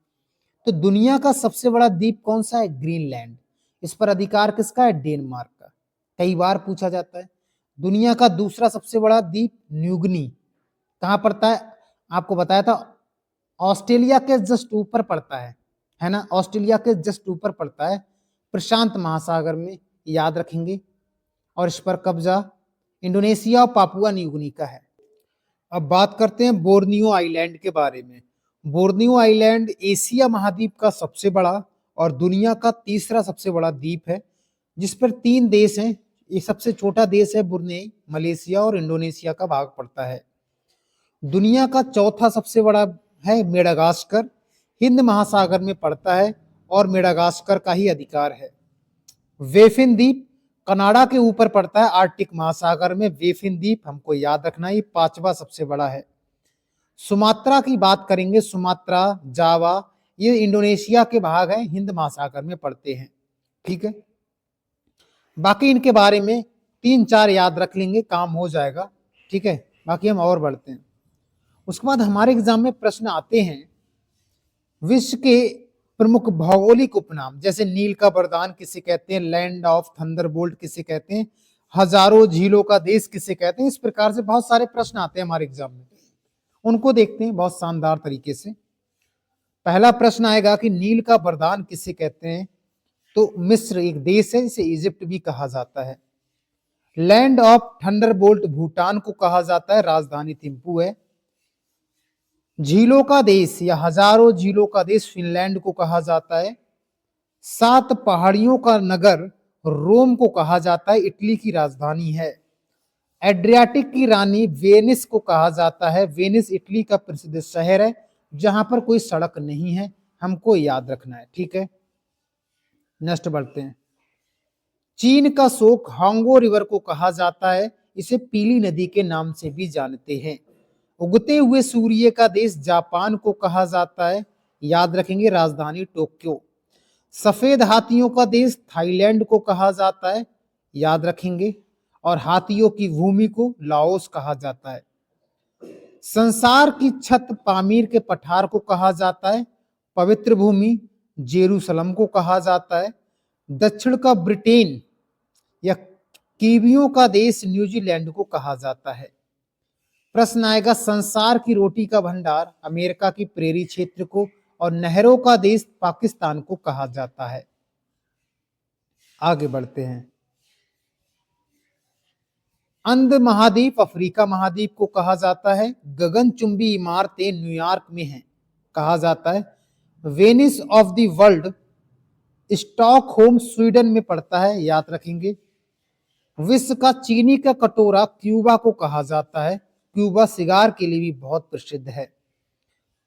तो दुनिया का सबसे बड़ा द्वीप कौन सा है? ग्रीनलैंड। इस पर अधिकार किसका है? डेनमार्क का। कई बार पूछा जाता है। दुनिया का दूसरा सबसे बड़ा द्वीप न्यूगिनी कहाँ पड़ता है? आपको बताया था, ऑस्ट्रेलिया के जस्ट ऊपर पड़ता है ना, ऑस्ट्रेलिया के जस्ट ऊपर पड़ता है प्रशांत महासागर में, याद रखेंगे। और इस पर कब्जा इंडोनेशिया और पापुआ न्यूगिनी का है। अब बात करते हैं बोर्नियो आइलैंड के बारे में। बोर्नियो आइलैंड एशिया महाद्वीप का सबसे बड़ा और दुनिया का तीसरा सबसे बड़ा द्वीप है, जिस पर 3 देश हैं। ये सबसे छोटा देश है ब्रुनेई, मलेशिया और इंडोनेशिया का भाग पड़ता है। दुनिया का चौथा सबसे बड़ा है मेडागास्कर, हिंद महासागर में पड़ता है और मेडागास्कर का ही अधिकार है। वेफिन द्वीप कनाडा के ऊपर पड़ता है आर्कटिक महासागर में। वेफिन द्वीप हमको याद रखना, ये 5वां सबसे बड़ा है। सुमात्रा की बात करेंगे, सुमात्रा, जावा, ये इंडोनेशिया के भाग हैं, हिंद महासागर में पड़ते हैं। ठीक है, बाकी इनके बारे में 3-4 याद रख लेंगे, काम हो जाएगा। ठीक है, बाकी हम और बढ़ते हैं। उसके बाद हमारे एग्जाम में प्रश्न आते हैं विश्व के प्रमुख भौगोलिक उपनाम, जैसे नील का वरदान किसे कहते हैं, लैंड ऑफ थंडरबोल्ट किसे कहते हैं, हजारों झीलों का देश किसे कहते हैं। इस प्रकार से बहुत सारे प्रश्न आते हैं हमारे एग्जाम में, उनको देखते हैं बहुत शानदार तरीके से। पहला प्रश्न आएगा कि नील का वरदान किसे कहते हैं, तो मिस्र एक देश है, इसे इजिप्ट भी कहा जाता है। लैंड ऑफ थंडरबोल्ट भूटान को कहा जाता है, राजधानी थिम्पू है। झीलों का देश या हजारों झीलों का देश फिनलैंड को कहा जाता है। 7 पहाड़ियों का नगर रोम को कहा जाता है, इटली की राजधानी है। एड्रियाटिक की रानी वेनिस को कहा जाता है, वेनिस इटली का प्रसिद्ध शहर है जहां पर कोई सड़क नहीं है, हमको याद रखना है। ठीक है, नेक्स्ट बढ़ते हैं। चीन का शोक हांगो रिवर को कहा जाता है, इसे पीली नदी के नाम से भी जानते हैं। उगते हुए सूर्य का देश जापान को कहा जाता है, याद रखेंगे राजधानी टोक्यो। सफेद हाथियों का देश थाईलैंड को कहा जाता है, याद रखेंगे, और हाथियों की भूमि को लाओस कहा जाता है। संसार की छत पामीर के पठार को कहा जाता है, पवित्र भूमि जेरूसलम को कहा जाता है। दक्षिण का ब्रिटेन या कीवियों का देश न्यूजीलैंड को कहा जाता है। प्रश्न आएगा, संसार की रोटी का भंडार अमेरिका की प्रेरी क्षेत्र को और नहरों का देश पाकिस्तान को कहा जाता है। आगे बढ़ते हैं। अंध महाद्वीप अफ्रीका महाद्वीप को कहा जाता है। गगनचुंबी इमारतें न्यूयॉर्क में हैं, कहा जाता है। Venice of the world Stockholm Sweden में पड़ता है, याद रखेंगे। विश्व का चीनी का कटोरा क्यूबा को कहा जाता है। क्यूबा सिगार के लिए भी बहुत प्रसिद्ध है।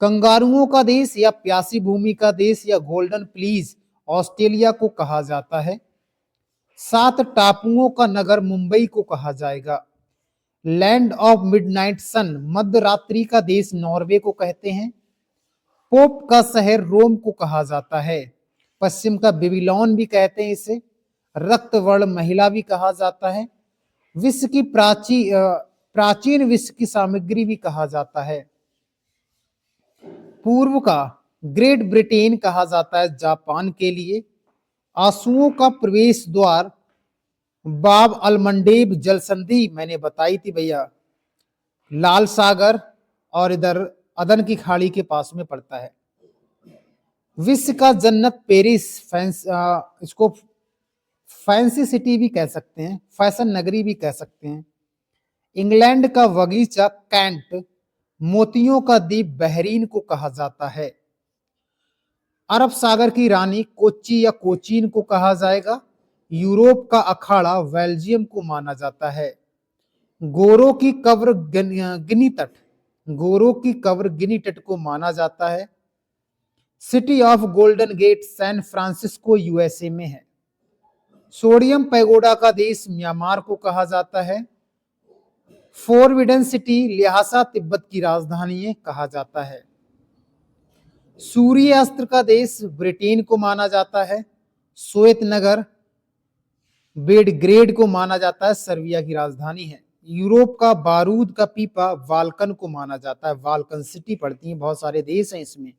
कंगारुओं का देश या प्यासी भूमि का देश या गोल्डन प्लीज ऑस्ट्रेलिया को कहा जाता है। 7 टापुओं का नगर मुंबई को कहा जाएगा। लैंड ऑफ मिडनाइट सन मध्य रात्रि का देश नॉर्वे को कहते हैं। पोप का शहर रोम को कहा जाता है। पश्चिम का बेबीलोन भी कहते हैं इसे। रक्त वर्ण महिला भी कहा जाता है। विश्व की प्राचीन विश्व की सामग्री भी कहा जाता है। पूर्व का ग्रेट ब्रिटेन कहा जाता है जापान के लिए। आंसुओं का प्रवेश द्वार बाब अलमंडेब जल संधि मैंने बताई थी भैया, लाल सागर और इधर अदन की खाड़ी के पास में पड़ता है। विश्व का जन्नत पेरिस, इसको फैंसी सिटी भी कह सकते हैं, फैशन नगरी भी कह सकते हैं। इंग्लैंड का बगीचा कैंट, मोतियों का द्वीप बहरीन को कहा जाता है। अरब सागर की रानी कोच्चि या कोचीन को कहा जाएगा। यूरोप का अखाड़ा बेल्जियम को माना जाता है। गोरों की कब्र गिनी तट को माना जाता है। City of golden gate San Francisco USA में है। सोडियम पैगोडा का देश म्यांमार को कहा जाता है। फोरबिडन सिटी ल्हासा तिब्बत की राजधानी है, कहा जाता है। सूर्य अस्त्र का देश ब्रिटेन को माना जाता है। श्वेत नगर बेलग्रेड को माना जाता है, सर्बिया की राजधानी है। यूरोप का बारूद का पीपा बाल्कन को माना जाता है। बाल्कन सिटी पड़ती है, बहुत सारे देश हैं इसमें।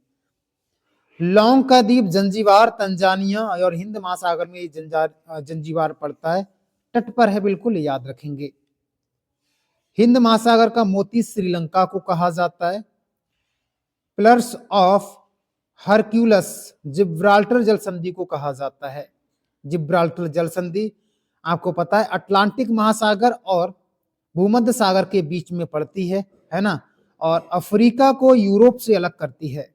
लौंग का द्वीप जंजीबार तंजानिया और हिंद महासागर में जंजीबार पड़ता है, तट पर है, बिल्कुल याद रखेंगे। हिंद महासागर का मोती श्रीलंका को कहा जाता है। पिलर्स ऑफ हरक्यूलस जिब्राल्टर जल संधि को कहा जाता है। जिब्राल्टर जल संधि आपको पता है अटलांटिक महासागर और भूमध्य सागर के बीच में पड़ती है ना, और अफ्रीका को यूरोप से अलग करती है।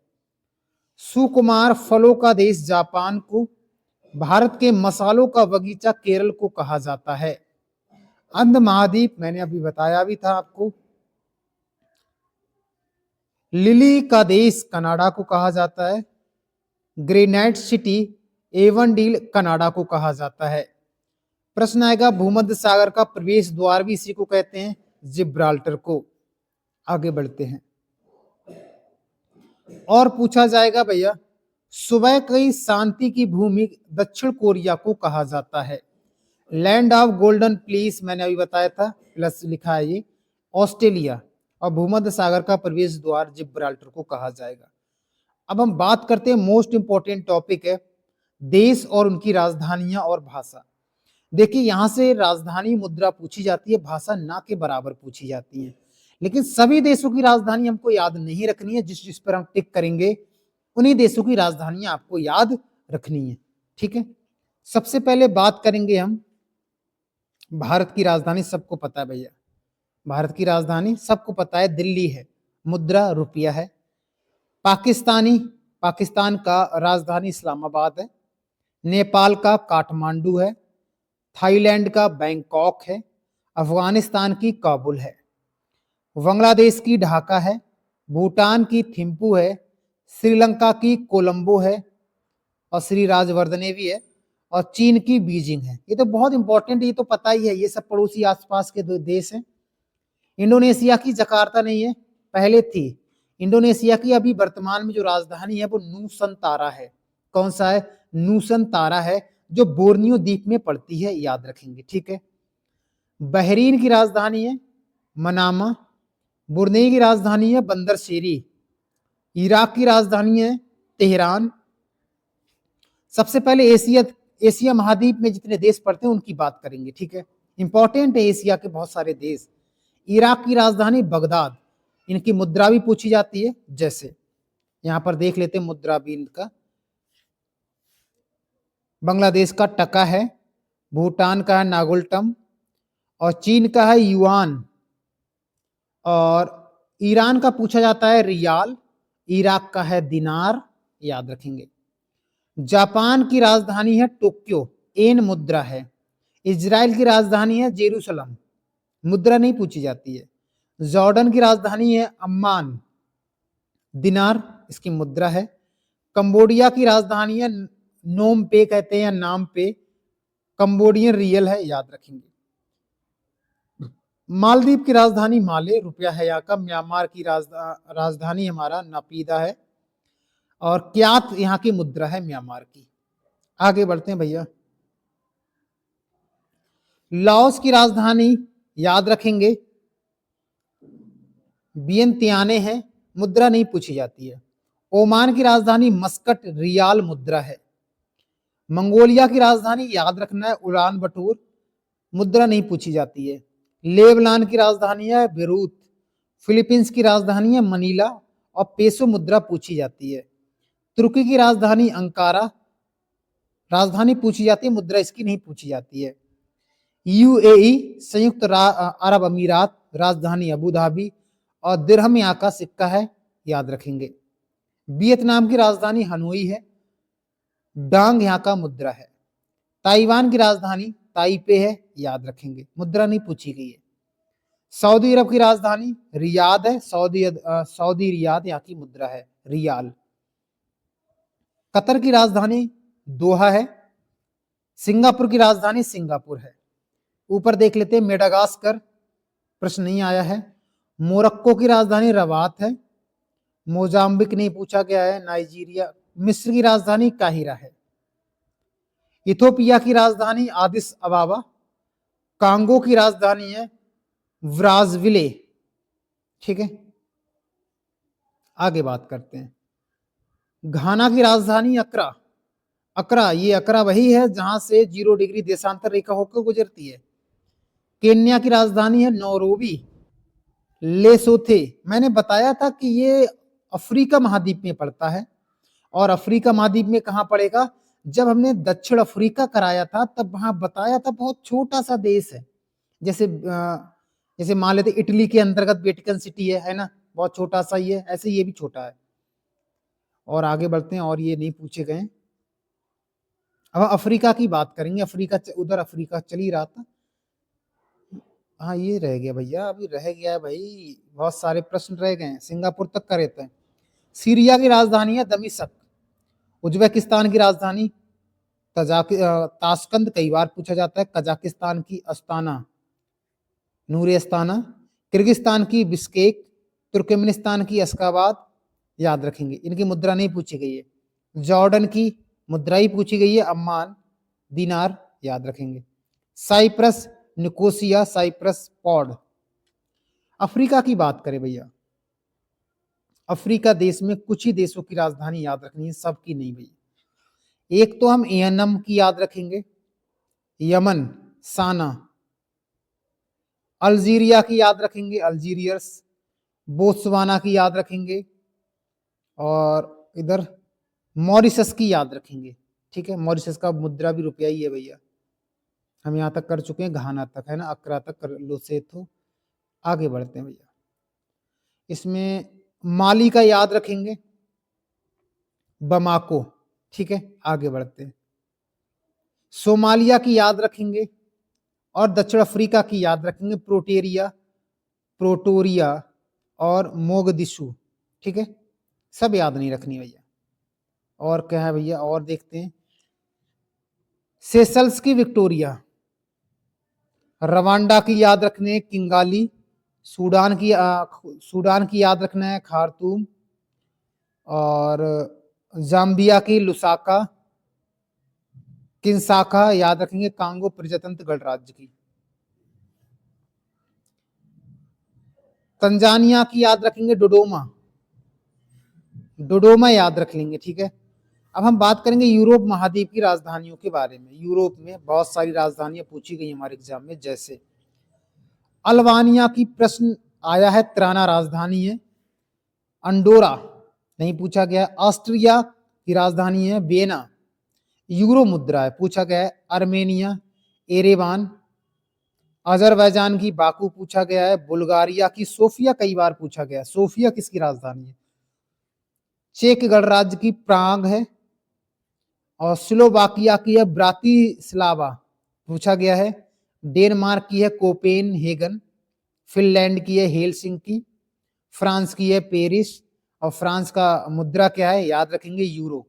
सुकुमार फलों का देश जापान को, भारत के मसालों का बगीचा केरल को कहा जाता है। अंध महाद्वीप मैंने अभी बताया भी था आपको। लिली का देश कनाडा को कहा जाता है। ग्रेनाइट सिटी एवनडील कनाडा को कहा जाता है। प्रश्न आएगा, भूमध्य सागर का प्रवेश द्वार भी इसी को कहते हैं, जिब्राल्टर को। आगे बढ़ते हैं और पूछा जाएगा भैया, सुबह की शांति की भूमि दक्षिण कोरिया को कहा जाता है। लैंड ऑफ गोल्डन प्लीस मैंने अभी बताया था, प्लस लिखा है ये, ऑस्ट्रेलिया। और भूमध्य सागर का प्रवेश द्वार जिब्राल्टर को कहा जाएगा। अब हम बात करते हैं, मोस्ट इंपॉर्टेंट टॉपिक है देश और उनकी राजधानियां और भाषा। देखिए यहां से राजधानी मुद्रा पूछी जाती है, भाषा ना के बराबर पूछी जाती है। लेकिन सभी देशों की राजधानी हमको याद नहीं रखनी है, जिस जिस पर हम टिक करेंगे उन्हीं देशों की राजधानियां आपको याद रखनी है, ठीक है। सबसे पहले बात करेंगे हम भारत की राजधानी, सबको पता है भैया, भारत की राजधानी सबको पता है, दिल्ली है। मुद्रा रुपया है। पाकिस्तान का राजधानी इस्लामाबाद है। नेपाल का काठमांडू है। थाईलैंड का बैंकॉक है। अफगानिस्तान की काबुल है। बांग्लादेश की ढाका है। भूटान की थिम्पू है। श्रीलंका की कोलंबो है और श्री राजवर्धने भी है। और चीन की बीजिंग है। ये तो बहुत इंपॉर्टेंट, ये तो पता ही है, ये सब पड़ोसी आसपास के दो देश हैं। इंडोनेशिया की जकार्ता नहीं है, पहले थी। इंडोनेशिया की अभी वर्तमान में जो राजधानी है वो नूसंतारा है। कौन सा है? नूसंतारा है, जो बोर्नियो द्वीप में पड़ती है, याद रखेंगे। ठीक है। बहरीन की राजधानी है मनामा। ब्रुनेई की राजधानी है बंदर शेरी। इराक की राजधानी है तेहरान। सबसे पहले एशिया महाद्वीप में जितने देश पड़ते हैं उनकी बात करेंगे। ठीक है, इंपॉर्टेंट है एशिया के बहुत सारे देश। इराक की राजधानी बगदाद। इनकी मुद्रा भी पूछी जाती है, जैसे यहां पर देख लेते हैं मुद्रा भी इनका। बांग्लादेश का टका है, भूटान का है नागुल्टम, और चीन का है युआन, और ईरान का पूछा जाता है रियाल, इराक का है दिनार, याद रखेंगे। जापान की राजधानी है टोक्यो, एन मुद्रा है। इजराइल की राजधानी है जेरूसलम, मुद्रा नहीं पूछी जाती है। जॉर्डन की राजधानी है अम्मान, दिनार इसकी मुद्रा है। कंबोडिया की राजधानी है नोम पे कहते हैं या नाम पे, कंबोडियन रियल है, याद रखेंगे। मालदीव की राजधानी माले, रुपया है यहाँ का। म्यांमार की राजधानी हमारा नापीदा है, और क्यात यहाँ की मुद्रा है म्यांमार की। आगे बढ़ते हैं भैया। लाओस की राजधानी याद रखेंगे वियंतियाने है, मुद्रा नहीं पूछी जाती है। ओमान की राजधानी मस्कट, रियाल मुद्रा है। मंगोलिया की राजधानी याद रखना है उलान बटूर, मुद्रा नहीं पूछी जाती है। लेबनान की राजधानी है बेरूत। फिलीपींस की राजधानी है मनीला, और पेसो मुद्रा पूछी जाती है। तुर्की की राजधानी अंकारा, राजधानी पूछी जाती है, मुद्रा इसकी नहीं पूछी जाती है। यूएई संयुक्त अरब अमीरात, राजधानी अबू धाबी, और दिरहम यहाँ का सिक्का है, याद रखेंगे। वियतनाम की राजधानी हनोई है, डांग यहाँ का मुद्रा है। ताइवान की राजधानी ताइपे है, याद रखेंगे, मुद्रा नहीं पूछी गई है। सऊदी अरब की राजधानी रियाद है, सऊदी रियाद यहाँ की मुद्रा है, रियाल। कतर की राजधानी दोहा है। सिंगापुर की राजधानी सिंगापुर है। ऊपर देख लेते हैं मेडागास्कर, प्रश्न नहीं आया है। मोरक्को की राजधानी रवात है। मोजाम्बिक नहीं पूछा गया है। नाइजीरिया। मिस्र की राजधानी काहिरा है। इथोपिया की राजधानी आदिस अबाबा। कांगो की राजधानी है ब्राज़विले। ठीक है, आगे बात करते हैं। घाना की राजधानी अकरा। अकरा, ये अकरा वही है जहां से 0 डिग्री देशांतर रेखा होकर गुजरती है। केन्या की राजधानी है नौरोबी। लेसोथे, मैंने बताया था कि ये अफ्रीका महाद्वीप में पड़ता है, और अफ्रीका महाद्वीप में कहां पड़ेगा? जब हमने दक्षिण अफ्रीका कराया था तब वहां बताया था बहुत छोटा सा देश है। जैसे मान लेते इटली के अंतर्गत वेटिकन सिटी है ना, बहुत छोटा सा ही है, ऐसे ये भी छोटा है। और आगे बढ़ते हैं, और ये नहीं पूछे गए। अब अफ्रीका की बात करेंगे। अफ्रीका, उधर अफ्रीका चल ही रहा था। हाँ, ये रह गया भैया, अभी रह गया है भाई, बहुत सारे प्रश्न रह गए हैं। सिंगापुर तक का रहते हैं। सीरिया की राजधानी है दमिश्क। उज्बेकिस्तान की राजधानी ताशकंद, कई बार पूछा जाता है। कजाकिस्तान की अस्ताना, नूर अस्ताना। किर्गिस्तान की बिश्केक। तुर्कमेनिस्तान की अशकाबाद, याद रखेंगे। इनकी मुद्रा नहीं पूछी गई है। जॉर्डन की मुद्रा ही पूछी गई है, अम्मान, दिनार, याद रखेंगे। साइप्रस, निकोसिया, साइप्रस, पॉड। अफ्रीका की बात करें भैया, अफ्रीका देश में कुछ ही देशों की राजधानी याद रखनी है, सबकी नहीं भैया। एक तो हम एनम की याद रखेंगे, यमन, साना। अल्जीरिया की याद रखेंगे, अल्जीरियर्स। बोत्सवाना की याद रखेंगे, और इधर मॉरिशस की याद रखेंगे। ठीक है, मॉरिशस का मुद्रा भी रुपया ही है भैया। हम यहाँ तक कर चुके हैं, घाना तक है ना, अकरा तक कर लो से। तो आगे बढ़ते हैं भैया। इसमें माली का याद रखेंगे, बमाको। ठीक है, आगे बढ़ते हैं। सोमालिया की याद रखेंगे, और दक्षिण अफ्रीका की याद रखेंगे, प्रोटोरिया और मोगदिशु। ठीक है, सब याद नहीं रखनी भैया। और क्या है भैया, और देखते हैं। सेशल्स की विक्टोरिया। रवांडा की याद रखने किंगाली। सूडान की याद रखना है, खार्तूम। और जाम्बिया की लुसाका। किंसाका याद रखेंगे, कांगो प्रजातंत्र गणराज्य की। तंजानिया की याद रखेंगे, डोडोमा। डोडोमा याद रख लेंगे, ठीक है। अब हम बात करेंगे यूरोप महाद्वीप की राजधानियों के बारे में। यूरोप में बहुत सारी राजधानियां पूछी गई हमारे एग्जाम में, जैसे अल्बानिया की प्रश्न आया है, त्राना राजधानी है। अंडोरा नहीं पूछा गया। ऑस्ट्रिया की राजधानी है वियना, यूरो मुद्रा है। पूछा गया है अर्मेनिया, एरेवान। अजरबैजान की बाकू पूछा गया है। बुल्गारिया की सोफिया कई बार पूछा गया है, सोफिया किसकी राजधानी है? चेक गणराज्य की प्राग है। और स्लोवाकिया की है ब्रातिस्लावा, पूछा गया है। डेनमार्क की है कोपेनहेगन। फिनलैंड की है हेलसिंकी। फ्रांस की है पेरिस। और फ्रांस का मुद्रा क्या है, याद रखेंगे, यूरो,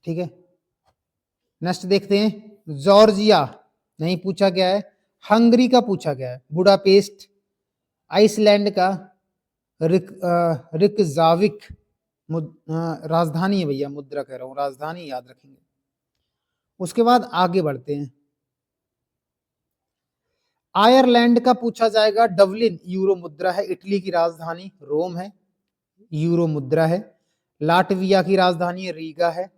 ठीक है। नेक्स्ट देखते हैं, जॉर्जिया नहीं पूछा गया है। हंगरी का पूछा गया है, बुडापेस्ट। आइसलैंड का रिकजाविक राजधानी है भैया, मुद्रा कह रहा हूं, राजधानी याद रखेंगे। उसके बाद आगे बढ़ते हैं, आयरलैंड का पूछा जाएगा डबलिन, यूरो मुद्रा है। इटली की राजधानी रोम है, यूरो मुद्रा है। लाटविया की राजधानी रीगा है।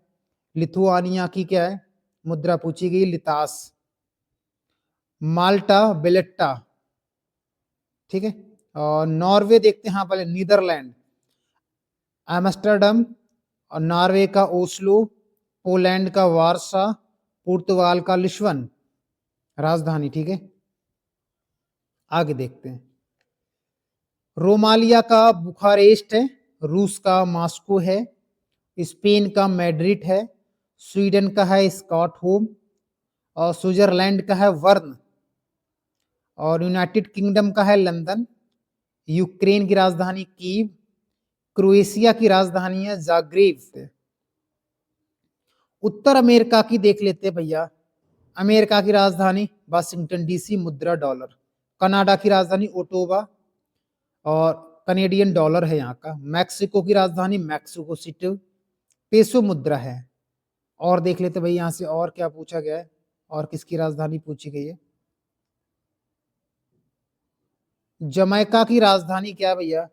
लिथुआनिया की क्या है, मुद्रा पूछी गई, लितास। माल्टा बेलेट्टा, ठीक है। और नॉर्वे देखते हैं, हाँ पहले नीदरलैंड, एम्स्टर्डम। और नॉर्वे का ओस्लो। पोलैंड का वारसा। पुर्तगाल का लिस्बन राजधानी, ठीक है। आगे देखते हैं, रोमालिया का बुखारेस्ट है। रूस का मॉस्को है। स्पेन का मैड्रिड है। स्वीडन का है स्टॉकहोम। और स्विट्जरलैंड का है वर्न। और यूनाइटेड किंगडम का है लंदन। यूक्रेन की राजधानी कीव। क्रोएशिया की राजधानी है जाग्रेब। उत्तर अमेरिका की देख लेते हैं भैया। अमेरिका की राजधानी वाशिंगटन डीसी, मुद्रा डॉलर। कनाडा की राजधानी ओटोवा और कनेडियन डॉलर है यहाँ का। मैक्सिको की राजधानी मैक्सिको सिटी, पेसो मुद्रा है। और देख लेते भाई यहाँ से और क्या पूछा गया है, और किसकी राजधानी पूछी गई है। जमैका की राजधानी क्या है भैया,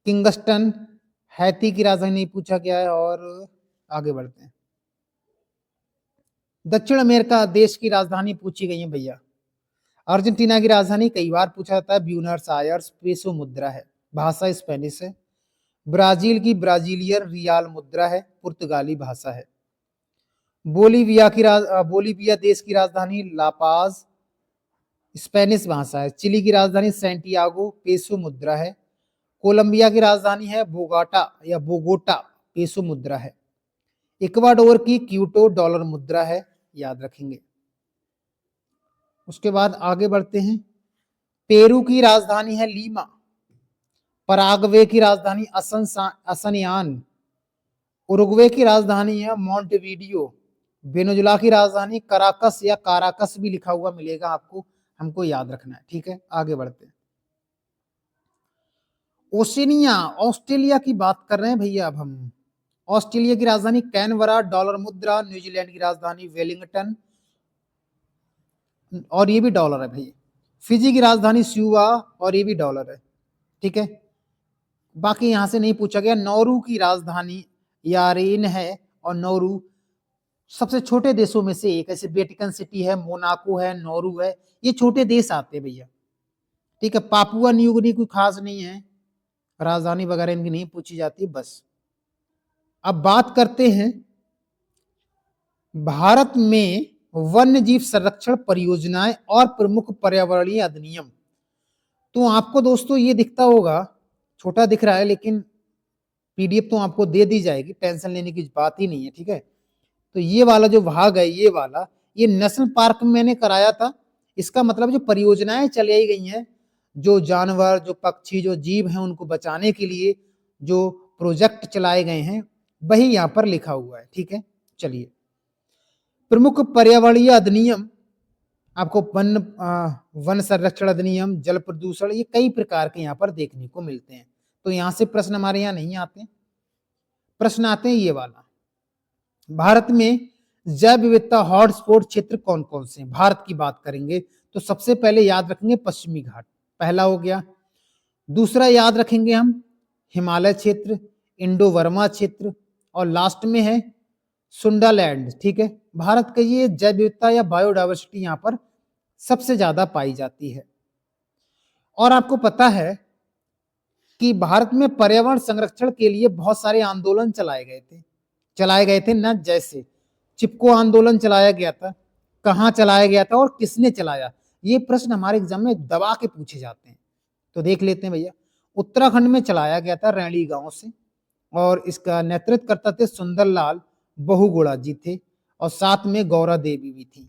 किंगस्टन। हैती की राजधानी नहीं पूछा गया है। और आगे बढ़ते हैं, दक्षिण अमेरिका देश की राजधानी पूछी गई है भैया। अर्जेंटीना की राजधानी कई बार पूछा जाता है, ब्यूनस आयर्स, पेसो मुद्रा है, भाषा स्पेनिश है। ब्राजील की ब्राजीलियर रियाल मुद्रा है, पुर्तगाली भाषा है। बोलीविया देश की राजधानी लापाज, स्पेनिश भाषा है। चिली की राजधानी सैंटियागो, पेसो मुद्रा है। कोलंबिया की राजधानी है बोगाटा या बोगोटा, पेसो मुद्रा है। इक्वाडोर की क्यूटो, डॉलर मुद्रा है, याद रखेंगे। उसके बाद आगे बढ़ते हैं, पेरू की राजधानी है लीमा। पराग्वे की राजधानी असनयान। उरुग्वे की राजधानी है मॉन्टेवीडियो। वेनेजुला की राजधानी कराकस या काराकस भी लिखा हुआ मिलेगा आपको, हमको याद रखना है, ठीक है। आगे बढ़ते हैं, ओशिनिया, ऑस्ट्रेलिया की बात कर रहे हैं भैया अब हम। ऑस्ट्रेलिया की राजधानी कैनबरा, डॉलर मुद्रा। न्यूजीलैंड की राजधानी वेलिंगटन, और ये भी डॉलर है भैया। फिजी की राजधानी स्यूवा, और ये भी डॉलर है, ठीक है। बाकी यहां से नहीं पूछा गया। नौरू की राजधानी यारेन है, और नौरू सबसे छोटे देशों में से एक, ऐसे वेटिकन सिटी है, मोनाको है, नौरू है, ये छोटे देश आते हैं भैया, ठीक है। पापुआ न्यू गिनी कोई खास नहीं है, राजधानी वगैरह इनकी नहीं पूछी जाती, बस। अब बात करते हैं भारत में वन्य जीव संरक्षण परियोजनाएं और प्रमुख पर्यावरणीय अधिनियम। तो आपको दोस्तों ये दिखता होगा, छोटा दिख रहा है, लेकिन पीडीएफ तो आपको दे दी जाएगी, टेंशन लेने की बात ही नहीं है, ठीक है। तो ये वाला जो भाग है, ये वाला, ये नेशनल पार्क में मैंने कराया था। इसका मतलब जो परियोजनाएं चलाई गई हैं, जो जानवर, जो पक्षी, जो जीव हैं, उनको बचाने के लिए जो प्रोजेक्ट चलाए गए हैं, वही यहाँ पर लिखा हुआ है, ठीक है। चलिए, प्रमुख पर्यावरणीय अधिनियम आपको वन संरक्षण अधिनियम, जल प्रदूषण, ये कई प्रकार के यहाँ पर देखने को मिलते हैं। तो यहाँ से प्रश्न हमारे यहाँ नहीं आते, प्रश्न आते हैं ये वाला, भारत में जैव विविधता हॉटस्पॉट क्षेत्र कौन कौन से हैं? भारत की बात करेंगे तो सबसे पहले याद रखेंगे पश्चिमी घाट, पहला हो गया। दूसरा याद रखेंगे हम हिमालय क्षेत्र, इंडो वर्मा क्षेत्र, और लास्ट में है सुंडालैंड। ठीक है, भारत का ये जैव विविधता या बायोडायवर्सिटी यहाँ पर सबसे ज्यादा पाई जाती है। और आपको पता है कि भारत में पर्यावरण संरक्षण के लिए बहुत सारे आंदोलन चलाए गए थे ना, जैसे चिपको आंदोलन चलाया गया था, कहाँ चलाया गया था और किसने चलाया, ये प्रश्न हमारे एग्जाम में दबा के पूछे जाते हैं। तो देख लेते हैं भैया, उत्तराखंड में चलाया गया था रैणी गांव से, और इसका नेतृत्व करता थे सुंदरलाल बहुगुणा जी थे, और साथ में गौरा देवी भी थी।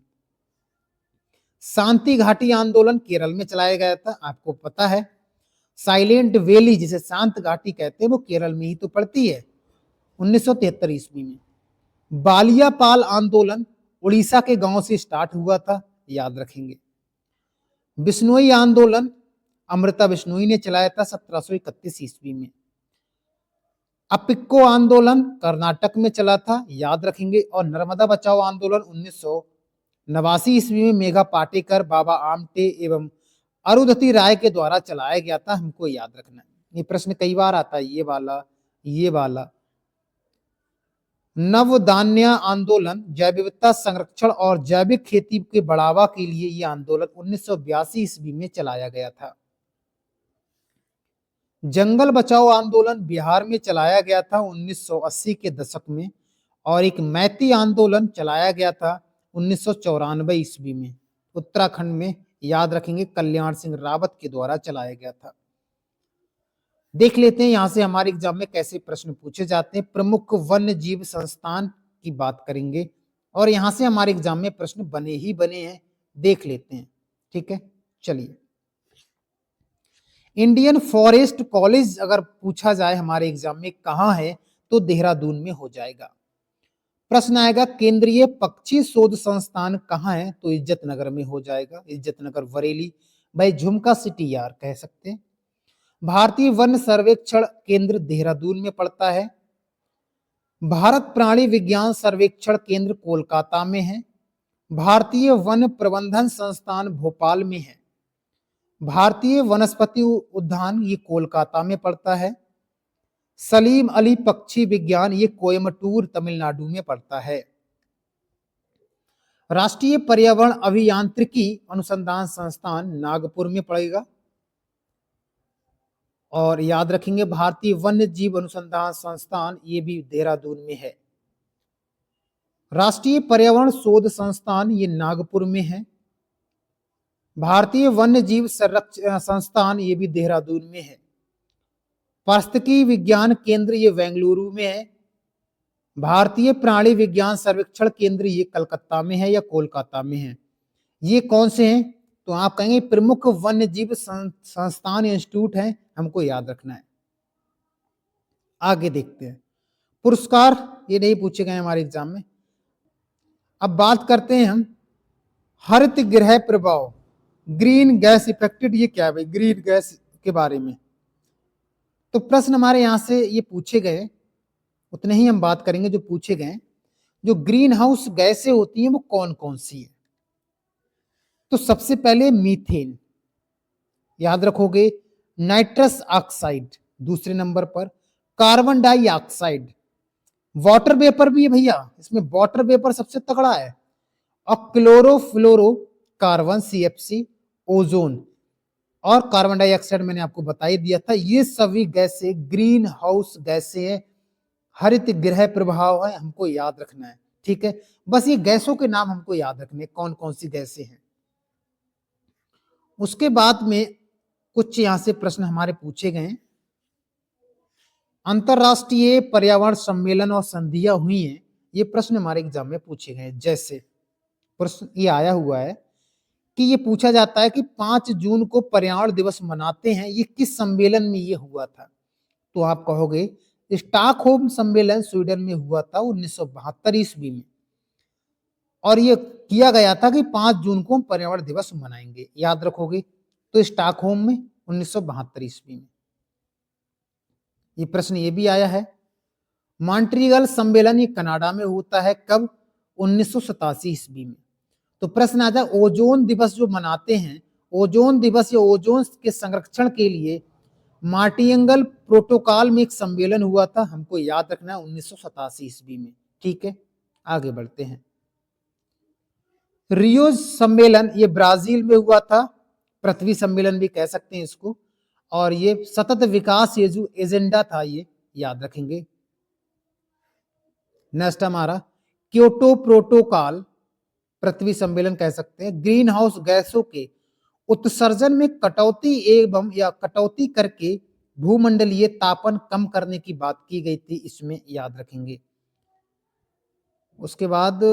शांति घाटी आंदोलन केरल में चलाया गया था, आपको पता है। साइलेंट वैली जिसे शांत घाटी कहते हैं वो केरल में ही तो पड़ती है, 1973 ईस्वी में। बालियापाल आंदोलन उड़ीसा के गांव से स्टार्ट हुआ था, याद रखेंगे। बिश्नोई आंदोलन अमृता बिश्नोई ने चलाया था 1731 ईस्वी में। अपिक्को आंदोलन कर्नाटक में चला था, याद रखेंगे। और नर्मदा बचाओ आंदोलन 1989 ईस्वी में मेघा पाटेकर, बाबा आमटे एवं अरुंधति राय के द्वारा चलाया गया था, हमको याद रखना है। ये प्रश्न कई बार आता है, ये वाला। नवधान्य आंदोलन जैव विविधता संरक्षण और जैविक खेती के बढ़ावा के लिए यह आंदोलन 1982 ईस्वी में चलाया गया था। जंगल बचाओ आंदोलन बिहार में चलाया गया था 1980 के दशक में, और एक मैती आंदोलन चलाया गया था 1994 ईस्वी में उत्तराखंड में, याद रखेंगे, कल्याण सिंह रावत के द्वारा चलाया गया था। देख लेते हैं यहां से हमारे एग्जाम में कैसे प्रश्न पूछे जाते हैं। प्रमुख वन्य जीव संस्थान की बात करेंगे, और यहां से हमारे एग्जाम में प्रश्न बने ही बने हैं, देख लेते हैं। ठीक है, चलिए। इंडियन फॉरेस्ट कॉलेज अगर पूछा जाए हमारे एग्जाम में कहां है, तो देहरादून में हो जाएगा। प्रश्न आएगा केंद्रीय पक्षी शोध संस्थान कहां है, तो इज्जत नगर में हो जाएगा, इज्जत नगर बरेली, भाई झुमका सिटी यार कह सकते हैं। भारतीय वन सर्वेक्षण केंद्र देहरादून में पड़ता है। भारत प्राणी विज्ञान सर्वेक्षण केंद्र कोलकाता में है। भारतीय वन प्रबंधन संस्थान भोपाल में है। भारतीय वनस्पति उद्यान ये कोलकाता में पड़ता है। सलीम अली पक्षी विज्ञान ये कोयम्बटूर तमिलनाडु में पड़ता है। राष्ट्रीय पर्यावरण अभियांत्रिकी अनुसंधान संस्थान नागपुर में पड़ेगा। और याद रखेंगे भारतीय वन्य जीव अनुसंधान संस्थान ये भी देहरादून में है। राष्ट्रीय पर्यावरण शोध संस्थान ये नागपुर में है। भारतीय वन्य जीव संरक्षण संस्थान ये भी देहरादून में है। पारिस्थितिकी विज्ञान केंद्र ये बेंगलुरु में है। भारतीय प्राणी विज्ञान सर्वेक्षण केंद्र ये कलकत्ता में है या कोलकाता में है। ये कौन से हैं, तो आप कहेंगे प्रमुख वन्य जीव संस्थान इंस्टीट्यूट है, हमको याद रखना है। आगे देखते हैं पुरस्कार, ये नहीं पूछे गए हमारे एग्जाम में। अब बात करते हैं हम हरित गृह प्रभाव, ग्रीन गैस इफेक्टेड, ये क्या है भाई, ग्रीन गैस के बारे में। तो प्रश्न हमारे यहां से ये पूछे गए, उतने ही हम बात करेंगे जो पूछे गए। जो ग्रीन हाउस गैसें होती हैं वो कौन कौन सी है, तो सबसे पहले मीथेन, याद रखोगे। नाइट्रस ऑक्साइड दूसरे नंबर पर, कार्बन डाइऑक्साइड, वाटर वेपर भी है भैया, इसमें वाटर वेपर सबसे तगड़ा है, और क्लोरोफ्लोरो कार्बन CFC, ओजोन, और कार्बन डाइऑक्साइड मैंने आपको बता ही दिया था। ये सभी गैसें ग्रीन हाउस गैसें हैं, हरित गृह प्रभाव है, हमको याद रखना है। ठीक है, बस ये गैसों के नाम हमको याद रखने कौन कौन सी गैसें हैं। उसके बाद में कुछ यहां से प्रश्न हमारे पूछे गए। अंतरराष्ट्रीय पर्यावरण सम्मेलन और संधियां हुई हैं, ये प्रश्न हमारे एग्जाम में पूछे गए। जैसे प्रश्न ये आया हुआ है कि ये पूछा जाता है कि 5 जून को पर्यावरण दिवस मनाते हैं, ये किस सम्मेलन में ये हुआ था, तो आप कहोगे स्टॉकहोम सम्मेलन स्वीडन में हुआ था 1972 ईस्वी में। और ये किया गया था कि 5 जून को हम पर्यावरण दिवस मनाएंगे, याद रखोगे। तो स्टॉकहोम में 1972 ईस्वी में। ये प्रश्न ये भी आया है। मॉन्ट्रियल सम्मेलन ये कनाडा में होता है कब? 1987 ईस्वी में। तो प्रश्न आता है ओजोन दिवस जो मनाते हैं, ओजोन दिवस या ओजोन के संरक्षण के लिए मॉन्ट्रियल प्रोटोकॉल में एक सम्मेलन हुआ था, हमको याद रखना है 1987 ईस्वी में। ठीक है, आगे बढ़ते हैं। रियो सम्मेलन ये ब्राजील में हुआ था, पृथ्वी सम्मेलन भी कह सकते हैं इसको, और ये सतत विकास ये जो एजेंडा था ये याद रखेंगे। नेक्स्ट हमारा क्योटो प्रोटोकॉल, पृथ्वी सम्मेलन कह सकते हैं। ग्रीन हाउस गैसों के उत्सर्जन में कटौती एवं या कटौती करके भूमंडलीय तापन कम करने की बात की गई थी, इसमें याद रखेंगे। उसके बाद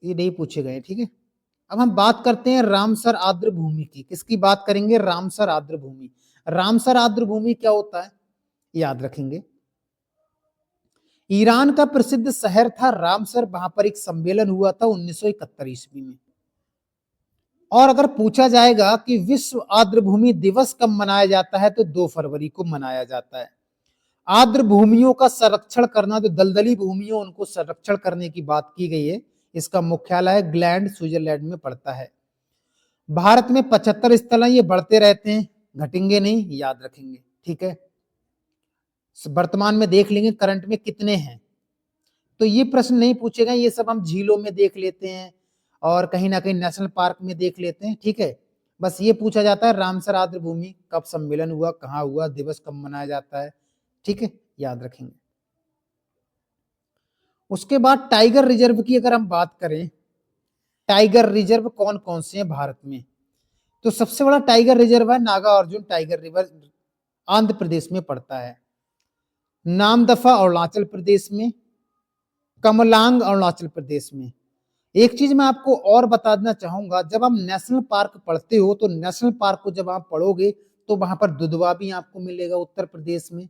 ये नहीं पूछे गए, ठीक है। अब हम बात करते हैं रामसर आर्द्र भूमि की। किसकी बात करेंगे? रामसर आर्द्र भूमि। रामसर आर्द्र भूमि क्या होता है, याद रखेंगे। ईरान का प्रसिद्ध शहर था रामसर, वहां पर एक सम्मेलन हुआ था 1971 ईस्वी में। और अगर पूछा जाएगा कि विश्व आर्द्र भूमि दिवस कब मनाया जाता है, तो 2 फरवरी को मनाया जाता है। आर्द्र भूमियों का संरक्षण करना, जो दलदली भूमियों उनको संरक्षण करने की बात की गई है। इसका मुख्यालय ग्लैंड स्विट्जरलैंड में पड़ता है। भारत में 75 स्थल ये बढ़ते रहते हैं, घटेंगे नहीं, याद रखेंगे। ठीक है, वर्तमान में देख लेंगे करंट में कितने हैं। तो ये प्रश्न नहीं पूछेगा, ये सब हम झीलों में देख लेते हैं और कहीं ना कहीं नेशनल पार्क में देख लेते हैं। ठीक है, बस ये पूछा जाता है रामसर आर्द्र भूमि कब सम्मेलन हुआ, कहाँ हुआ, दिवस कब मनाया जाता है। ठीक है, याद रखेंगे। उसके बाद टाइगर रिजर्व की अगर हम बात करें, टाइगर रिजर्व कौन कौन से हैं भारत में, तो सबसे बड़ा टाइगर रिजर्व है नागार्जुन टाइगर रिजर्व, आंध्र प्रदेश में पड़ता है। नामदफा अरुणाचल प्रदेश में, कमलांग अरुणाचल प्रदेश में। एक चीज मैं आपको और बता देना चाहूंगा, जब आप नेशनल पार्क पढ़ते हो तो नेशनल पार्क को जब आप पढ़ोगे तो वहां पर दुधवा भी आपको मिलेगा उत्तर प्रदेश में,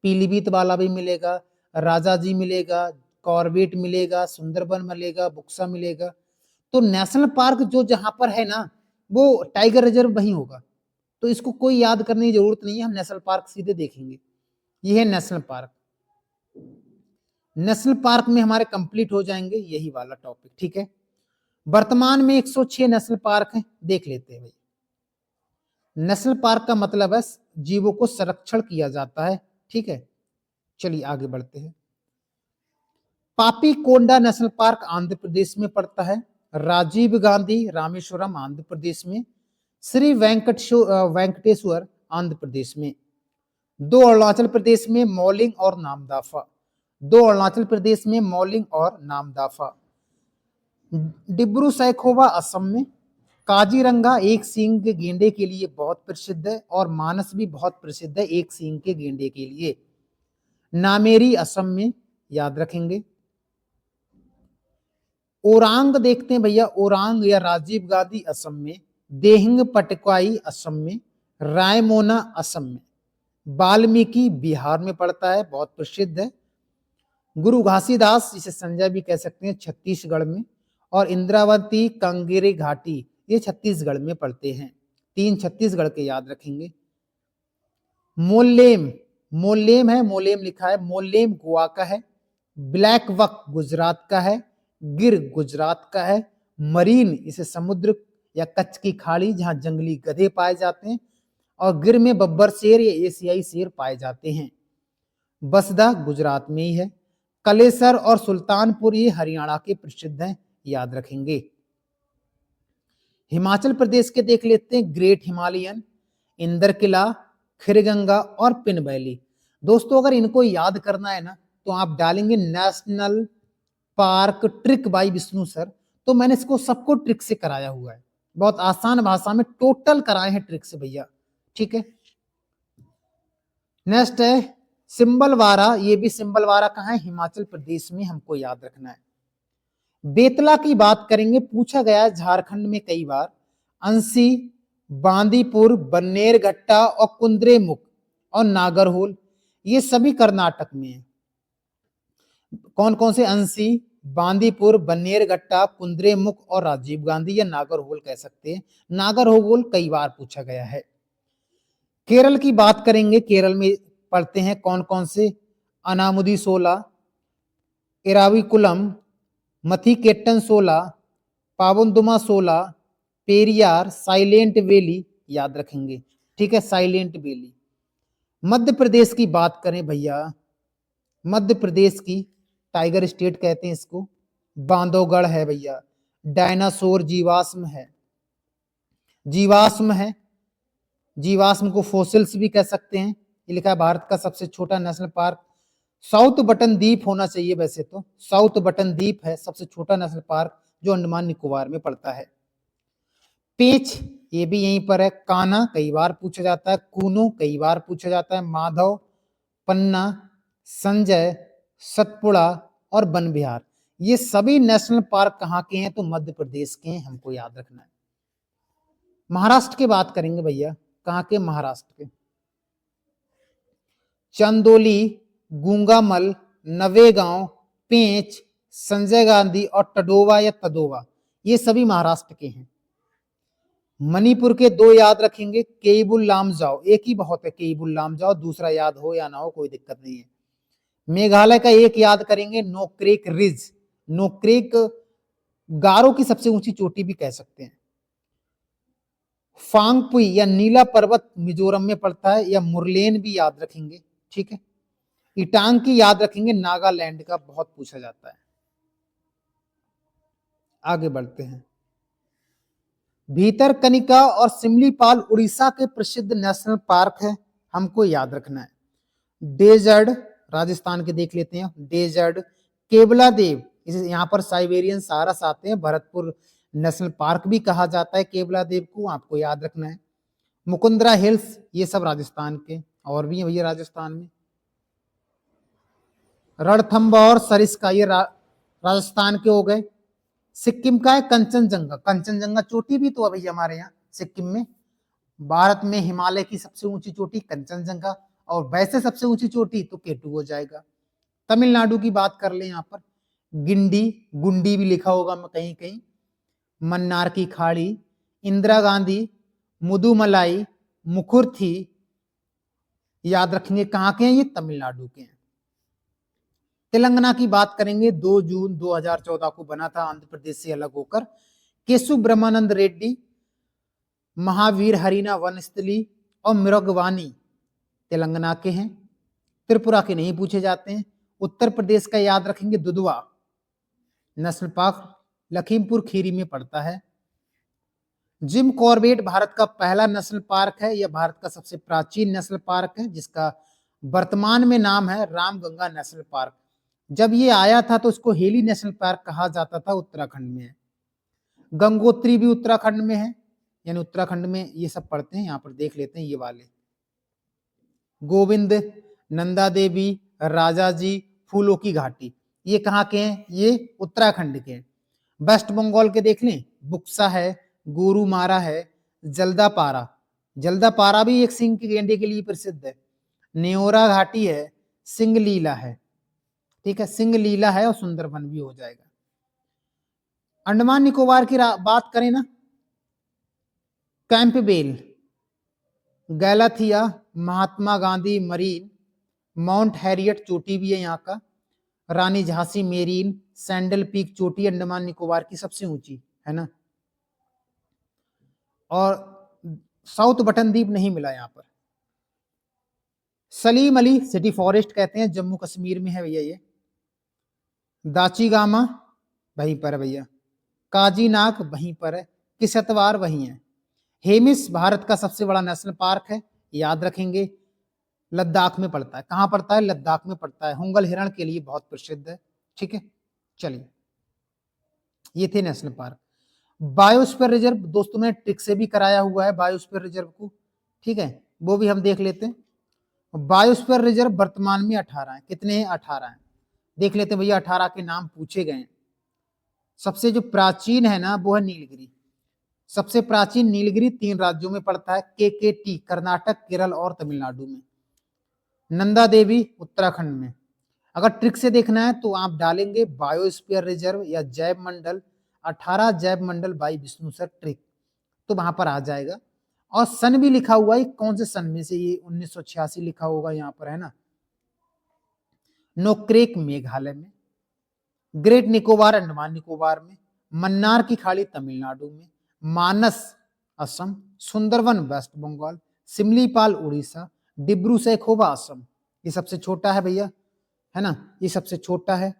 पीलीभीत वाला भी मिलेगा, राजाजी मिलेगा, कॉर्बेट मिलेगा, सुंदरबन मिलेगा, बुक्सा मिलेगा। तो नेशनल पार्क जो जहां पर है ना, वो टाइगर रिजर्व वहीं होगा। तो इसको कोई याद करने की जरूरत नहीं है, हम नेशनल पार्क सीधे देखेंगे। ये है नेशनल पार्क। नेशनल पार्क में हमारे कंप्लीट हो जाएंगे यही वाला टॉपिक। ठीक है, वर्तमान में 106 नेशनल पार्क हैं, देख लेते हैं भाई। नेशनल पार्क का मतलब है जीवों को संरक्षण किया जाता है। ठीक है, चलिए आगे बढ़ते हैं। पापी कोंडा नेशनल पार्क आंध्र प्रदेश में पड़ता है। राजीव गांधी रामेश्वरम आंध्र प्रदेश में। श्री वेंकटेश्वर आंध्र प्रदेश में। 2 अरुणाचल प्रदेश में मौलिंग और नामदाफा। 2 अरुणाचल प्रदेश में मौलिंग और नामदाफा। डिब्रू सैखोवा असम में। काजीरंगा एक सींग के गेंडे के लिए बहुत प्रसिद्ध है और मानस भी बहुत प्रसिद्ध है एक सींग के गेंडे के लिए। नामेरी असम में, याद रखेंगे। ओरांग देखते हैं भैया, ओरांग या राजीव गांधी असम में। देहिंग पटकाई असम में। रायमोना असम में। वाल्मीकि बिहार में पड़ता है, बहुत प्रसिद्ध है। गुरु घासीदास जिसे संजय भी कह सकते हैं छत्तीसगढ़ में। और इंद्रावती कंगेरी घाटी ये छत्तीसगढ़ में पड़ते हैं। 3 छत्तीसगढ़ के याद रखेंगे। मोलेम, मोलेम है, मोलेम लिखा है, मोलेम गोवा का है। ब्लैक बक गुजरात का है। गिर गुजरात का है। मरीन इसे समुद्र या कच्छ की खाड़ी जहां जंगली गधे पाए जाते हैं। और गिर में बब्बर शेर या एशियाई शेर पाए जाते हैं। बसदा गुजरात में ही है। कलेसर और सुल्तानपुर ये हरियाणा के प्रसिद्ध हैं, याद रखेंगे। हिमाचल प्रदेश के देख लेते हैं, ग्रेट हिमालयन, इंदर किला, खिरगंगा और पिन वैली। दोस्तों अगर इनको याद करना है ना तो आप डालेंगे national park trick bye Vishnu sir. तो मैंने इसको सबको ट्रिक से कराया हुआ है, बहुत आसान भाषा में टोटल कराए हैं ट्रिक से भैया। ठीक है, नेक्स्ट है सिंबलवारा। ये भी सिंबलवारा कहाँ है? हिमाचल प्रदेश में, हमको याद रखना है। बेतला की बात करेंगे, पूछा गया है झारखंड में कई बार। अंसी, बांदीपुर, बन्नेरघट्टा और कुंद्रेमुख और नागरहोल ये सभी कर्नाटक में है। कौन कौन से? अंसी, बांदीपुर, बन्नेरघट्टा, कुद्रेमुख और राजीव गांधी या नागरहोल कह सकते हैं। नागरहोल कई बार पूछा गया है। केरल की बात करेंगे, केरल में पढ़ते हैं कौन कौन से, अनामुदी सोला, एराविकुलम, मथिकेट्टन सोला, पावनदुमा सोला, पेरियार, साइलेंट वैली याद रखेंगे, ठीक है, साइलेंट वैली। मध्य प्रदेश की बात करें भैया, मध्य प्रदेश की टाइगर स्टेट कहते हैं इसको, बांधवगढ़ है भैया। डायनासोर जीवाश्म है, जीवाश्म है, जीवाश्म को फोसिल्स भी कह सकते हैं। ये लिखा है भारत का सबसे छोटा नेशनल पार्क साउथ बटन द्वीप होना चाहिए, वैसे तो साउथ बटन द्वीप है सबसे छोटा नेशनल पार्क जो अंडमान निकोबार में पड़ता है। पेंच ये भी यहीं पर है। कान्हा कई बार पूछा जाता है, कूनो कई बार पूछा जाता है, माधव, पन्ना, संजय, सतपुड़ा और वन विहार, ये सभी नेशनल पार्क कहाँ के हैं, तो मध्य प्रदेश के हैं, हमको याद रखना है। महाराष्ट्र की बात करेंगे भैया, कहाँ के, महाराष्ट्र के। चंदोली, गूंगामल, नवेगांव, पेंच, संजय गांधी और टडोवा या तदोवा, ये सभी महाराष्ट्र के हैं। मणिपुर के दो याद रखेंगे, केइबुल लामजाओ, एक ही बहुत है केइबुल लामजाओ, दूसरा याद हो या ना हो कोई दिक्कत नहीं है। मेघालय का एक याद करेंगे, नोक्रेक रिज, नोक्रेक गारो की सबसे ऊंची चोटी भी कह सकते हैं। फांगपुई या नीला पर्वत मिजोरम में पड़ता है, या मुरलेन भी याद रखेंगे, ठीक है। इटांग की याद रखेंगे, नागालैंड का बहुत पूछा जाता है। आगे बढ़ते हैं। भीतरकनिका और सिमलीपाल उड़ीसा के प्रसिद्ध नेशनल पार्क है, हमको याद रखना है। डेजर्ट राजस्थान के देख लेते हैं, डेजर्ट, केवला देव, इसे यहाँ पर साइबेरियन सारस आते हैं, भरतपुर नेशनल पार्क भी कहा जाता है केवला देव को, आपको याद रखना है। मुकुंदरा हिल्स, ये सब राजस्थान के, और भी है भैया राजस्थान में। रणथंबोर और सरिस्का ये राजस्थान के हो गए। सिक्किम का है कंचनजंगा, कंचनजंगा चोटी भी तो है भैया हमारे यहाँ सिक्किम में। भारत में हिमालय की सबसे ऊंची चोटी कंचनजंगा, और वैसे सबसे ऊंची चोटी तो केटू हो जाएगा। तमिलनाडु की बात कर ले, यहाँ पर गिंडी, गुंडी भी लिखा होगा मैं कहीं कहीं, मन्नार की खाड़ी, इंदिरा गांधी, मुदुमलाई, मुखुर्थी याद रखेंगे, कहाँ के हैं ये, तमिलनाडु के हैं। तेलंगाना की बात करेंगे, 2 जून 2014 को बना था आंध्र प्रदेश से अलग होकर। केशु ब्रह्मानंद रेड्डी, महावीर हरिना वनस्थली और मृगवानी तेलंगाना के हैं। त्रिपुरा के नहीं पूछे जाते हैं। उत्तर प्रदेश का याद रखेंगे, दुधवा नेशनल पार्क लखीमपुर खीरी में पड़ता है। जिम कॉर्बेट भारत का पहला नेशनल पार्क है, यह भारत का सबसे प्राचीन नेशनल पार्क है, जिसका वर्तमान में नाम है रामगंगा नेशनल पार्क। जब ये आया था तो इसको हेली नेशनल पार्क कहा जाता था, उत्तराखंड में है। गंगोत्री भी उत्तराखंड में है, यानी उत्तराखंड में ये सब पढ़ते हैं, यहाँ पर देख लेते हैं ये वाले। गोविंद, नंदा देवी, राजाजी, फूलों की घाटी, ये कहाँ के हैं, ये उत्तराखंड के हैं। वेस्ट बंगाल के देख लें, बुक्सा है, गोरुमारा है, जल्दापारा, जल्दापारा भी एक सिंह के गेंडे के लिए प्रसिद्ध है। नेओरा घाटी है, सिंगलीला है, ठीक है, सिंगलीला है, और सुंदरबन भी हो जाएगा। अंडमान निकोबार की बात करें ना, Campbell, गैलाथिया, Mahatma Gandhi marine, mount Harriet चोटी भी है यहाँ का, रानी झांसी मेरीन, सैंडल पीक चोटी अंडमान निकोबार की सबसे ऊंची है ना। और साउथ बटन द्वीप नहीं मिला यहाँ पर। सलीम अली सिटी फॉरेस्ट कहते हैं, जम्मू कश्मीर में है भैया ये। दाची गामा वहीं पर है भैया, काजीनाक वहीं पर है, किसतवार वहीं है। हेमिस भारत का सबसे बड़ा नेशनल पार्क है, याद रखेंगे, लद्दाख में पड़ता है। कहाँ पड़ता है, लद्दाख में पड़ता है। होंगल हिरण के लिए बहुत प्रसिद्ध है, ठीक है। चलिए, ये थे नेशनल पार्क। बायोस्फीयर रिजर्व दोस्तों मैंने ट्रिक से भी कराया हुआ है बायोस्फीयर रिजर्व को, ठीक है, वो भी हम देख लेते हैं। बायोस्फीयर रिजर्व वर्तमान में 18 है, कितने हैं, 18 है। देख लेते हैं भैया, 18 के नाम पूछे गए हैं। सबसे जो प्राचीन है ना वो है नीलगिरी, सबसे प्राचीन नीलगिरी 3 राज्यों में पड़ता है, केकेटी कर्नाटक, केरल और तमिलनाडु में। नंदा देवी उत्तराखंड में, अगर ट्रिक से देखना है तो आप डालेंगे बायोस्फीयर रिजर्व या जैव मंडल 18 जैव मंडल बाई विष्णु सर ट्रिक, तो वहां पर आ जाएगा। और सन भी लिखा हुआ है, कौन से सन में से, ये 1986 लिखा होगा यहाँ पर, है ना। नोक्रेक मेघालय में, ग्रेट निकोबार अंडमान निकोबार में, मन्नार की खाड़ी तमिलनाडु में, मानस असम, सुंदरवन वेस्ट बंगाल, सिमलीपाल उड़ीसा, डिब्रू सैखोवा असम। ये सबसे छोटा है भैया, है ना, ये सबसे छोटा है।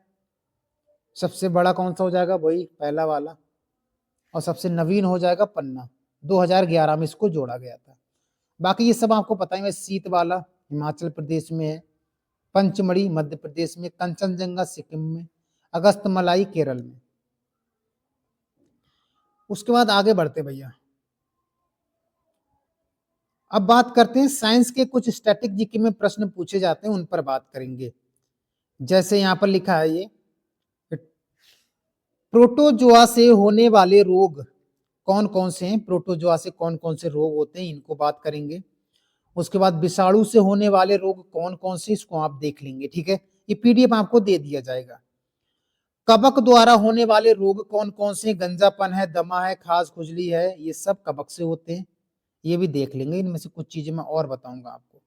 सबसे बड़ा कौन सा हो जाएगा, वही पहला वाला। और सबसे नवीन हो जाएगा पन्ना, 2011 में इसको जोड़ा गया था। बाकी ये सब आपको पता है। सीत वाला हिमाचल प्रदेश में है, पंचमढ़ी मध्य प्रदेश में, कंचनजंगा सिक्किम में, अगस्त मलाई केरल में। उसके बाद आगे बढ़ते भैया, अब बात करते हैं साइंस के कुछ स्टैटिक जीके में प्रश्न पूछे जाते हैं, उन पर बात करेंगे। जैसे यहां पर लिखा है, ये प्रोटोजोआ से होने वाले रोग कौन कौन से हैं, प्रोटोजोआ से कौन कौन से रोग होते हैं, इनको बात करेंगे। उसके बाद विषाणु से होने वाले रोग कौन कौन से, इसको आप देख लेंगे, ठीक है। ये पीडीएफ आपको दे दिया जाएगा। कवक द्वारा होने वाले रोग कौन कौन से, गंजापन है, दमा है, खास खुजली है, ये सब कवक से होते हैं, ये भी देख लेंगे। इनमें से कुछ चीजें मैं और बताऊंगा आपको,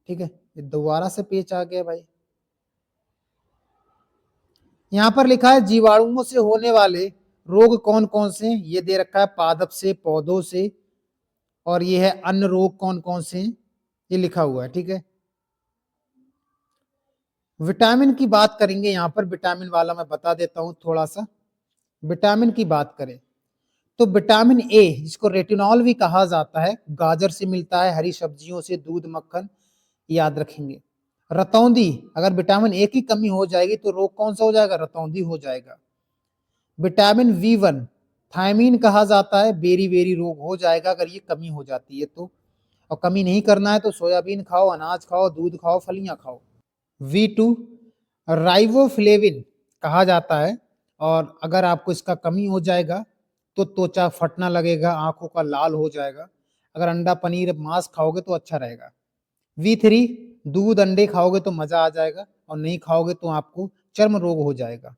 ठीक है। ये दोबारा से पेज आ गया भाई। यहां पर लिखा है जीवाणुओं से होने वाले रोग कौन कौन से, ये दे रखा है पादप से, पौधों से, और ये है अन्य रोग कौन कौन से, ये लिखा हुआ है, ठीक है। विटामिन की बात करेंगे, यहां पर विटामिन वाला मैं बता देता हूं थोड़ा सा। विटामिन की बात करें तो विटामिन ए, जिसको रेटिनॉल भी कहा जाता है, गाजर से मिलता है, हरी सब्जियों से, दूध, मक्खन, याद रखेंगे। रतौंधी, अगर विटामिन ए की कमी हो जाएगी तो रोग कौन सा हो जाएगा, रतौंधी हो जाएगा। विटामिन V1 थायमीन कहा जाता है, बेरी बेरी रोग हो जाएगा अगर ये कमी हो जाती है तो। और कमी नहीं करना है तो सोयाबीन खाओ, अनाज खाओ, दूध खाओ, फलियां खाओ। V2 राइवोफ्लेविन कहा जाता है, और अगर आपको इसका कमी हो जाएगा तो त्वचा फटना लगेगा, आंखों का लाल हो जाएगा। अगर अंडा, पनीर, मांस खाओगे तो अच्छा रहेगा। V3 दूध, अंडे खाओगे तो मजा आ जाएगा, और नहीं खाओगे तो आपको चर्म रोग हो जाएगा।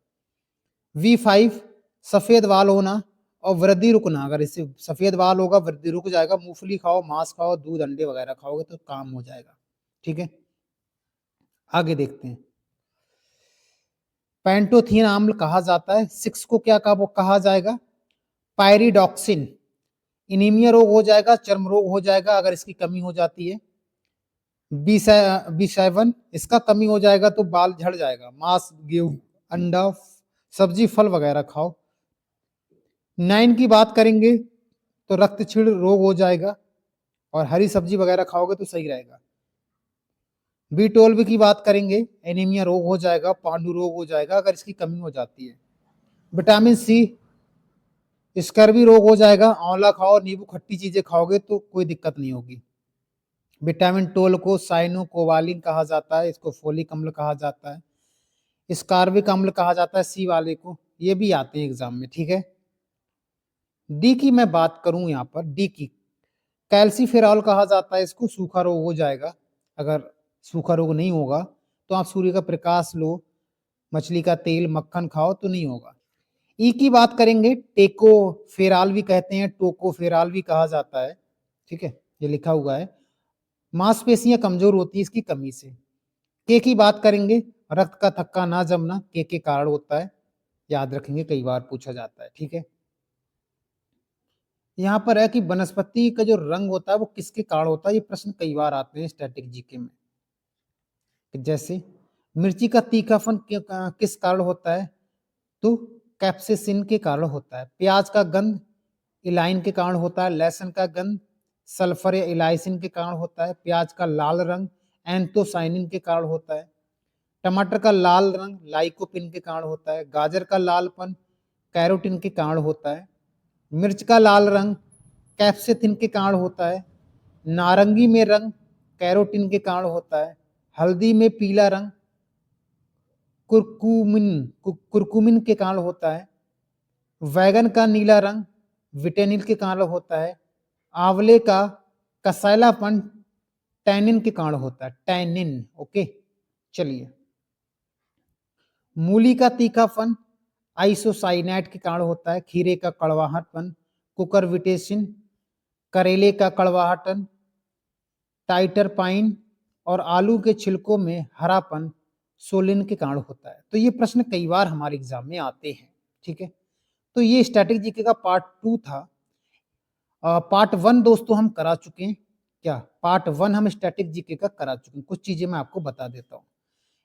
V5 सफेद वाल होना और वृद्धि रुकना, अगर इससे सफेद वाल होगा, वृद्धि रुक जाएगा। मूंगफली खाओ, मांस खाओ, दूध, अंडे वगैरह खाओगे तो काम हो जाएगा, ठीक है। आगे देखते हैं। पेंटोथीन आम्ल कहा जाता है, 6 को क्या कहा जाएगा, पायरिडॉक्सिन। इनीमिया रोग हो जाएगा, चर्म रोग हो जाएगा अगर इसकी कमी हो जाती है। B7 इसका कमी हो जाएगा तो बाल झड़ जाएगा। मांस, गेहूं, अंडा, सब्जी, फल वगैरह खाओ। 9 की बात करेंगे तो रक्तक्षीण रोग हो जाएगा, और हरी सब्जी वगैरह खाओगे तो सही रहेगा। B12 की बात करेंगे, एनीमिया रोग हो जाएगा, पांडु रोग हो जाएगा अगर इसकी कमी हो जाती है। विटामिन C स्कर्वी रोग हो जाएगा, आंवला खाओ, नींबू, खट्टी चीजें खाओगे तो कोई दिक्कत नहीं होगी। विटामिन 12 को साइनोकोवालिन कहा जाता है, इसको फोलिक अम्ल कहा जाता है। स्कारबिक अम्ल कहा जाता है C वाले को, ये भी आते हैं एग्जाम में, ठीक है। डी की मैं बात करूं, यहां पर डी की कैल्सीफेरॉल कहा जाता है, इसको सूखा रोग हो जाएगा। अगर सूखा रोग नहीं होगा तो आप सूर्य का प्रकाश लो, मछली का तेल, मक्खन खाओ तो नहीं होगा। ई की बात करेंगे, टेकोफेराल भी कहते हैं, टोकोफेराल भी कहा जाता है, ठीक है, ये लिखा हुआ है। मांसपेशियां कमजोर होती है इसकी कमी से। के की बात करेंगे, रक्त का थक्का ना जमना के कारण होता है, याद रखेंगे, कई बार पूछा जाता है, ठीक है। यहाँ पर है कि वनस्पति का जो रंग होता है वो किसके कारण होता है, ये प्रश्न कई बार आते हैं स्टैटिक जीके में। जैसे मिर्ची का तीखापन किस कारण होता है, तो कैप्सेसिन के कारण होता है। प्याज का गंध इलाइन के कारण होता है। लहसुन का गंध सल्फर या इलाइसिन के कारण होता है। प्याज का लाल रंग एंथोसाइनिन के कारण होता है। टमाटर का लाल रंग लाइकोपिन के कारण होता है। गाजर का लालपन कैरोटीन के कारण होता है। मिर्च का लाल रंग कैप्सेसिन के कारण होता है। नारंगी में रंग कैरोटीन के कारण होता है। हल्दी में पीला रंग कुरकुमिन के कारण होता है। वैगन का नीला रंग विटेनिल के कारण होता है। आंवले का कसैलापन टैनिन के कारण होता है, टैनिन, ओके। चलिए मूली का तीखापन आइसोसाइनेट के कारण होता है। खीरे का कड़वाहटपन कुकरविटेसिन, करेले का कड़वाहटन टाइटरपाइन और आलू के छिलकों में हरापन सोलिन के कारण होता है। तो ये प्रश्न कई बार हमारे एग्जाम में आते हैं। ठीक है, तो ये स्टैटिक जीके का पार्ट 2 था। पार्ट 1 दोस्तों हम करा चुके हैं। क्या पार्ट 1 हम स्टैटिक जीके का करा चुके हैं। कुछ चीजें मैं आपको बता देता हूँ।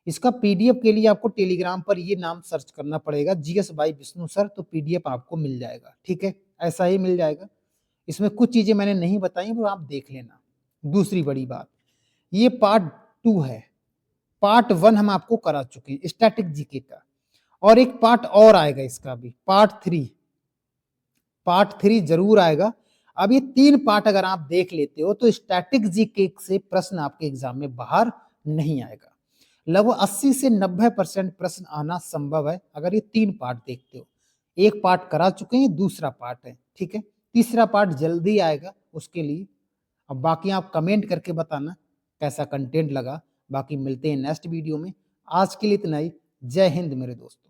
इसका पीडीएफ के लिए आपको टेलीग्राम पर ये नाम सर्च करना पड़ेगा, जीएस बाई विष्णु सर, तो पीडीएफ आपको मिल जाएगा। ठीक है, ऐसा ही मिल जाएगा। इसमें कुछ चीजें मैंने नहीं बताई, वो आप देख लेना। दूसरी बड़ी बात, ये पार्ट 2 है। पार्ट 1 हम आपको करा चुके हैं स्टैटिक जीके का, और एक पार्ट और आएगा इसका भी, पार्ट 3। पार्ट 3 जरूर आएगा। अब ये 3 पार्ट अगर आप देख लेते हो तो स्टैटिक जीके से प्रश्न आपके एग्जाम में बाहर नहीं आएगा। लगभग 80 से 90% प्रश्न आना संभव है अगर ये 3 पार्ट देखते हो। एक पार्ट करा चुके हैं, दूसरा पार्ट है। ठीक है, तीसरा पार्ट जल्दी आएगा उसके लिए। अब बाकी आप कमेंट करके बताना कैसा कंटेंट लगा। बाकी मिलते हैं नेक्स्ट वीडियो में। आज के लिए इतना ही। जय हिंद मेरे दोस्तों।